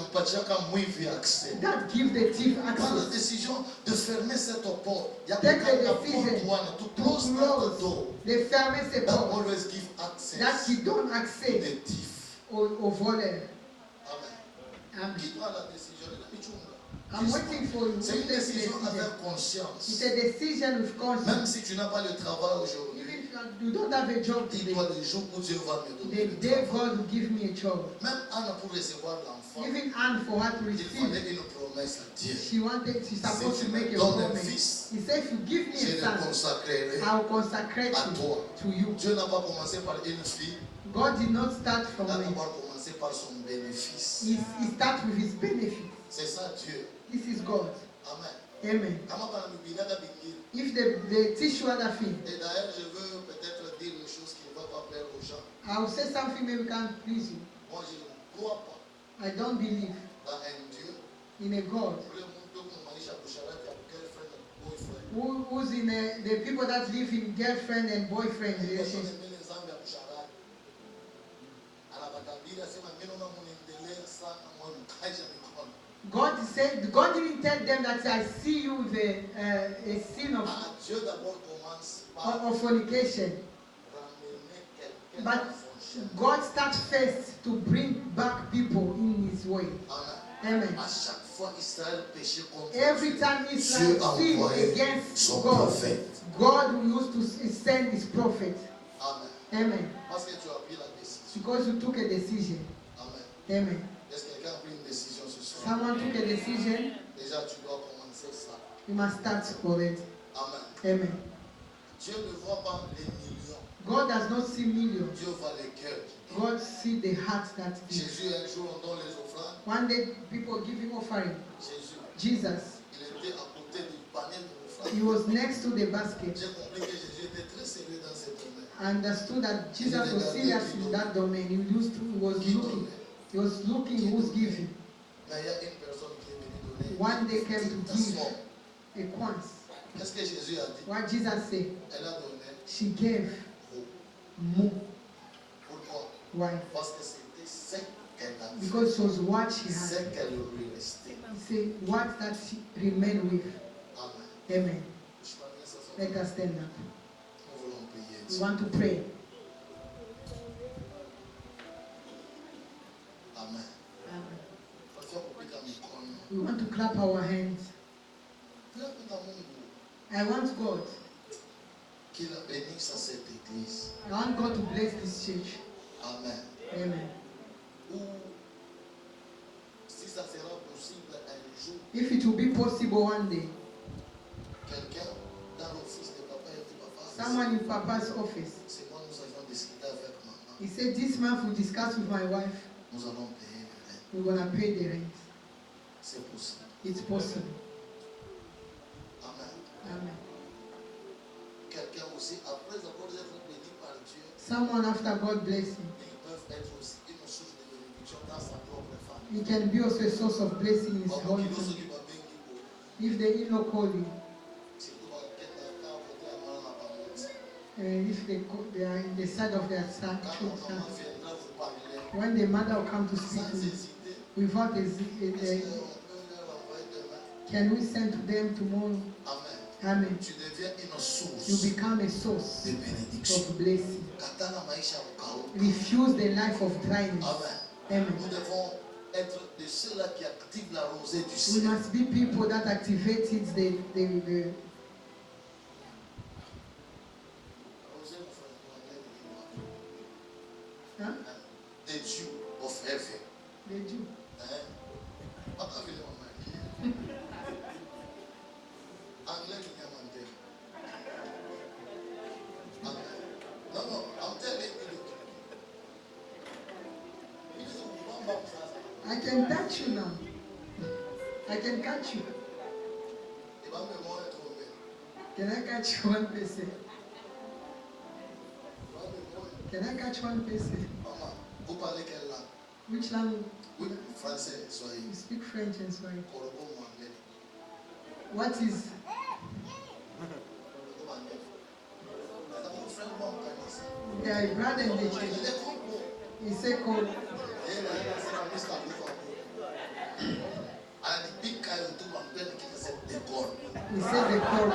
That gives the thief Prends la access. décision de fermer cette porte. Il y a Take quelqu'un the qui decision porte to to close that door. close. They fermer ces That portes. always give That access qui donne to accès the thief. au voleur. Amen. Amen. Qui prend la décision de la michunga? I'm waiting for you. C'est une décision avec conscience. It's a decision with conscience. Même si tu n'as pas le travail aujourd'hui, Even if you don't have a job today, dis-toi le jour où Dieu va me donner the le day travail. God will give me a job. Même Anne pour recevoir l'enfant, Even Anne, for her to il receive, fallait une promesse à Dieu. she's supposed Si to tu make me a donnes un promise. fils, He said, if you give me je a le son, consacrerai I'll consecrate à toi. you to you. Dieu n'a pas commencé par une fille, God did not start il from a it. d'abord commencé par son bénéfice. He starts with his benefit. C'est ça Dieu. This is God. Amen. Amen. Kama pana Biblia na Biblia. If they teach you other thing, Et d'ailleurs, je veux peut-être dire une chose qui ne va pas plaire aux gens. I'll say something maybe can't please you. Moi, je ne crois pas I don't believe dans un Dieu in a God pour le monde qui manisha kusharati ya girlfriend and boyfriend. who's in the people that live in girlfriend and boyfriend relationship. Mbele nzambe ya kusharati. Anabatabira sema mimi naona mnaendelea sana mwa mkaja mikono. God said, God didn't tell them that I see you with a sin of Dieu d'abord commence par fornication. ramener quelqu'un But dans son chemin. God starts first to bring back people in His way. Amen. Amen. À chaque fois Israël péchait contre Every Dieu, time Dieu Israel sinned envoyait against son God, prophète. God used to send His prophet. Amen. Amen. Parce que tu as pris la décision. Because you took a decision. Amen. Amen. Est-ce que quelqu'un a pris une décision ce soir? Someone took a decision. Déjà, tu dois commencer ça. You must start already. Amen. Amen. Dieu ne voit pas les millions. God does not see millions. Dieu voit les cœurs. God sees the heart that is. Jésus, un jour, on donne les offrandes. One day, people giving offering. Jésus, Jesus, il était à côté du panier de l'offrande. he was next to the basket. J'ai compris que Jésus était très sérieux dans ce domaine. I understood that Jesus was serious in that domain. He was looking who's giving. Mais il y a une personne qui est venue donner. One day came to give a quantity. Qu'est-ce que Jésus a dit? What Jesus said, Elle a donné she gave beaucoup. more. Pourquoi? Why? Parce que c'était ce qu'elle a fait. Because it was what she Ce had. qu'elle lui restait. He said, what that she remained with. Amen. Amen. Je crois que ça sera- Let us stand up. Nous voulons prier. We want to pray. Amen. Amen. Fais couper ta micro. We want to clap our hands. Fais couper ta Mungu. I want God. Qu'il bénisse à cette église. I want God to bless this church. Amen. Amen. Ou si ça sera possible un jour, If it will be possible one day, quelqu'un dans l'office de papa et de papa, someone in Papa's office, c'est moi, nous avions discuté avec maman. he said, this month we discussed with my wife, Nous allons payer le rent. we're going to pay the rent. C'est possible. It's possible. Amen. Amen. Quelqu'un aussi, après avoir été béni par Dieu, Someone after God bless him, ils peuvent être aussi une source de bénédiction dans sa propre famille. he can be also a source of blessing in his Comme whole il nous family. dit, bah, béni pour eux. If the in-law call you, Si tu vas quelqu'un côté à moi, là, bah, moi, if they are in the side of their son, quand maman viendra vous parler, when the mother will come to speak sans to you, hésiter, without est-ce qu'on peut leur envoyer demain? can we send to them tomorrow? Amen. Amen. Tu deviens une source You become a source de bénédiction. of blessing. Katana maisha ukauka. Refuse the life of dryness. Amen. Amen. Nous devons être de ceux-là qui activent la rosée du We ciel. must be people that activated the Rosée, mon frère, en anglais, huh? the dew of heaven. The Jew. Hein? Papa vile mama yake. Anglais ni nyamante. Amen. No, I'm telling you. I can touch you now. I can catch you. Can I catch one person? Can I catch one person? Maman, vous parlez quelle langue? Which language? Oui, français, Swahili. You speak French and Swahili. Korobo ou anglais. What is? Korobo anglais. C'est mon frère, moi, on connaît ça. Yeah, brother in the Il church. est Congo. He said, "Call." Et là, c'est la liste à vous. Elle a dit, Big Kayo, tout le monde, qui s'est décoré. He said, "The call."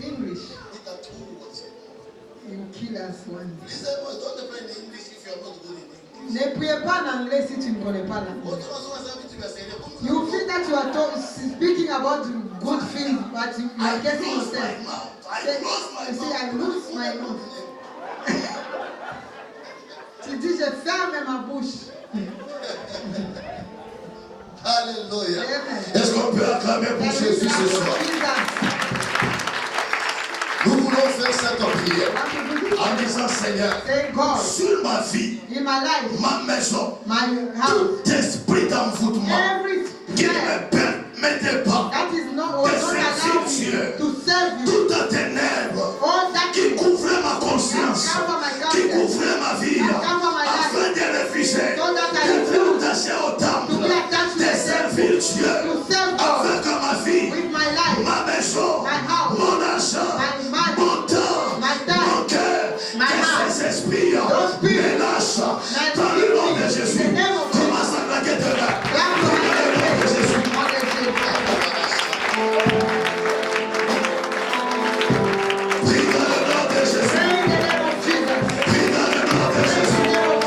English. He will kill us one day. Lisez-moi, don't play in English if you are not good in English. Ne priez pas en anglais si tu ne connais pas l'anglais. You feel that you are speaking about good things, but you are getting yourself. Say, I lose my mouth. Tu dis, je ferme ma bouche. Alléluia. Amen. Est-ce qu'on peut acclamer pour Jésus ce soir? Nous voulons faire cette prière en disant, Seigneur, Say, God, sur ma vie, in my life, ma maison, my house, tout esprit d'envoûtement every qui ne prayer me permettait pas that is not allow me to serve you, toute ta ténèbres all that qui couvrait ma conscience, cover my qui conscience, couvrait ma vie, cover my life, afin de refuser so that I d'être refuse attaché au to temple, be attached to de the servir Dieu, to serve God afin que ma vie, with my life, ma maison, my house, mon argent, my money, mon temps, my time, mon cœur, my que heart, ces esprits those spirits, me lâchent that dans le nom de in Jésus. the name of Jesus. Commence à claquer tes mains. Clap your hands and praise. Prie dans le nom de Jésus. Pray in the name of Jesus. Prie dans le nom de Pray in Jésus. the name of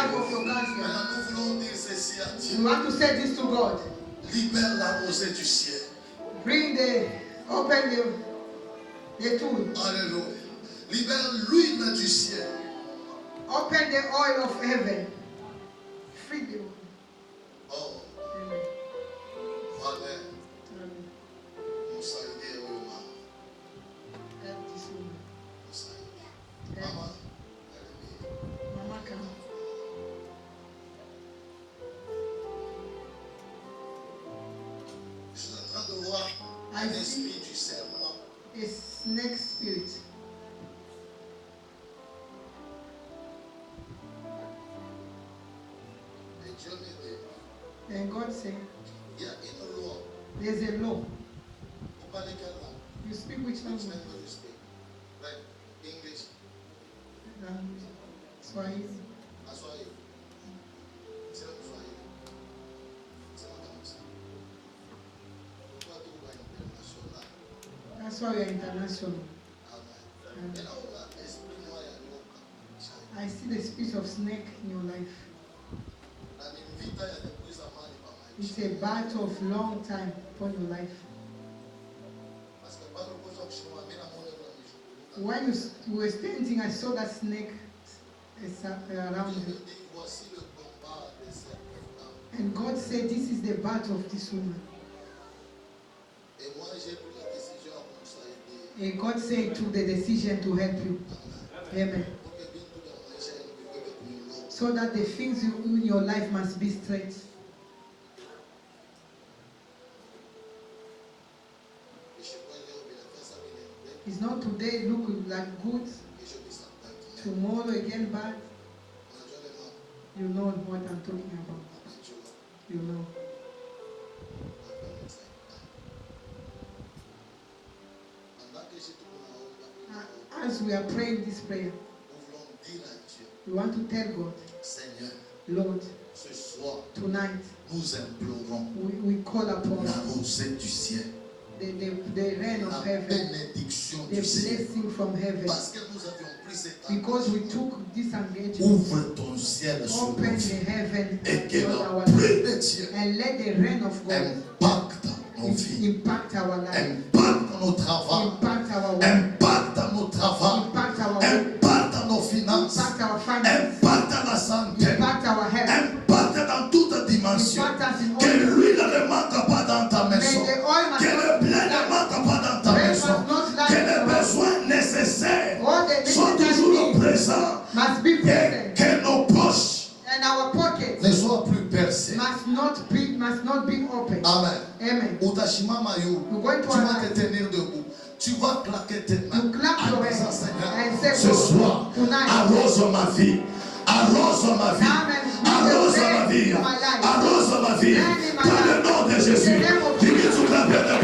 value of your cancer. Maintenant, nous voulons dire ceci à Dieu. We want to say this to God. Libère la rosée du ciel. Open the tool. Alléluia. Libère l'huile du ciel. Open the oil of heaven. Free the oil. Oh. Amen. Amen. Amen. Moussaïdé, Roma. Help this woman. Moussaïdé. Help. Maman. Mama, come. Je suis en train de voir un esprit du serpent. A snake spirit. Et Dieu me dit, And God said, il y a une loi. there's a law. Vous parlez quelle langue? You speak which Which language? language you speak? Like English, Swahili. Swahili. C'est le Swahili. C'est la comme ça. Pourquoi tout va international? That's why we are international. Amen. Et là, on a l'esprit noir et l'oka. I see the spirit of snake in your life. La vita ya depuis zamani pa It's maisha. a battle of long time upon your life. Parce que bado kuza kushimama mimi na muone kwa mwisho. When you were standing, I saw that snake around Je you. dis voici le combat de cette femme. And God said, this is the battle of this woman. Et moi j'ai pris la décision pour ça aider. And God said, took the decision to help you. Amen. Pour que bien tout dans maisha et nous peut être nous l'eau. So that the things in your life must be straight. Et je crois que Léo bien fait ça bien. It's not today look like good, Et je dis ça pas. tomorrow again bad. Naturellement, You know what I'm talking about. tu vois. You know. Pendant que je te As we are praying this prayer, nous voulons dire à Dieu, we want to tell God, Seigneur, Lord, ce soir, tonight nous implorons we call upon la rosée du ciel, the rain la of heaven, bénédiction the du ciel. blessing from heaven. Parce que nous avions pris cet Because we engagement. took this engagement, Ouvre ton ciel sur open nous the heaven et que on la our pluie life de Dieu and let the rain of God impacte nos vies, impact our life, impacte nos travaux, impact our work, impacte nos travaux, impact our work, impacte nos finances, impact our finances, impacte la santé, impact our health, impacte dans toute dimension. impact us in Que all. l'huile ne manque pas dans ta May maison. the oil must Que le not blé ne lack. manque pas dans ta Rain maison. must not lack Que in les your house. besoins nécessaires All the soient necessary toujours needs présents. must be Et present, que nos poches and our pockets ne soient plus percées. must not be open. Amen. Amen. Utashimama yu. You're going to Tu vas arise. te tenir debout. Tu vas claquer tes mains. You clap your En disant, hands Seigneur, and say, ce Lord, soir, tonight, arrose ma vie. Arrose ma vie. come and Arrose ma vie. in my life. Arrose ma vie. Rain in my Dans le life. nom de In the Jésus. name of Dis-lui Jesus. tout à fait de